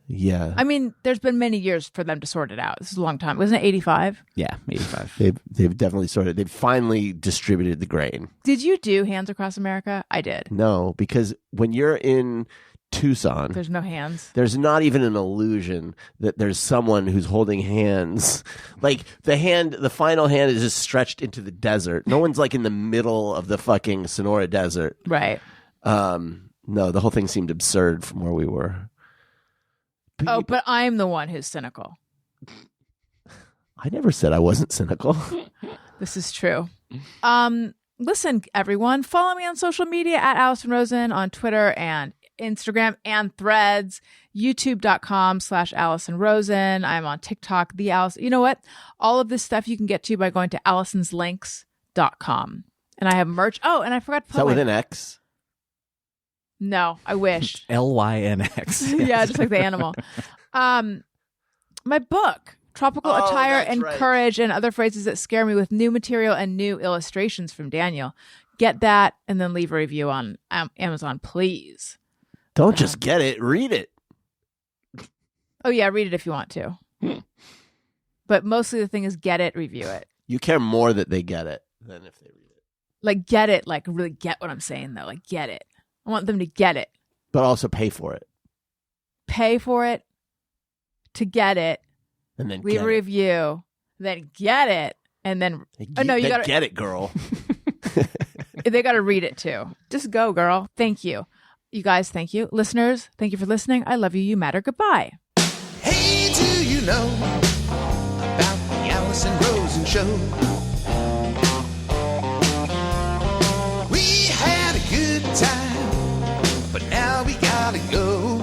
Yeah, I mean, there's been many years for them to sort it out. This is a long time. Wasn't it 85? Yeah, 85. they've definitely sorted. They've finally distributed the grain. Did you do Hands Across America? I did. No, because when you're in Tucson, There's no hands. there's not even an illusion that there's someone who's holding hands. Like the final hand is just stretched into the desert. No one's like in the middle of the fucking Sonora Desert. Right. No, the whole thing seemed absurd from where we were. Oh, but I'm the one who's cynical. I never said I wasn't cynical. This is true. Listen, everyone, follow me on social media at Allison Rosen on Twitter and Instagram and Threads, youtube.com/Allison Rosen. I'm on TikTok, the Allison. You know what? All of this stuff you can get to by going to Allison'sLinks.com. And I have merch. Oh, and I forgot to Is that put with an X? No, I wish. LYNX. Yeah, just like the animal. My book, Tropical Oh, Attire that's and right. Courage and Other Phrases That Scare Me, with new material and new illustrations from Daniel. Get that and then leave a review on Amazon, please. Don't just get it, read it. Oh, yeah, read it if you want to. But mostly the thing is get it, review it. You care more that they get it than if they read it. Like, get it, like really get what I'm saying, though. Like, get it. I want them to get it. But also pay for it. Pay for it to get it. And then Leave get a review. Then get it. And then, it. oh, no, you Then got to get it, girl. They got to read it too. Just go, girl. Thank you. You guys, thank you. Listeners, thank you for listening. I love you. You matter. Goodbye. Hey, do you know about the Allison Rosen Show? We had a good time, but now we gotta go.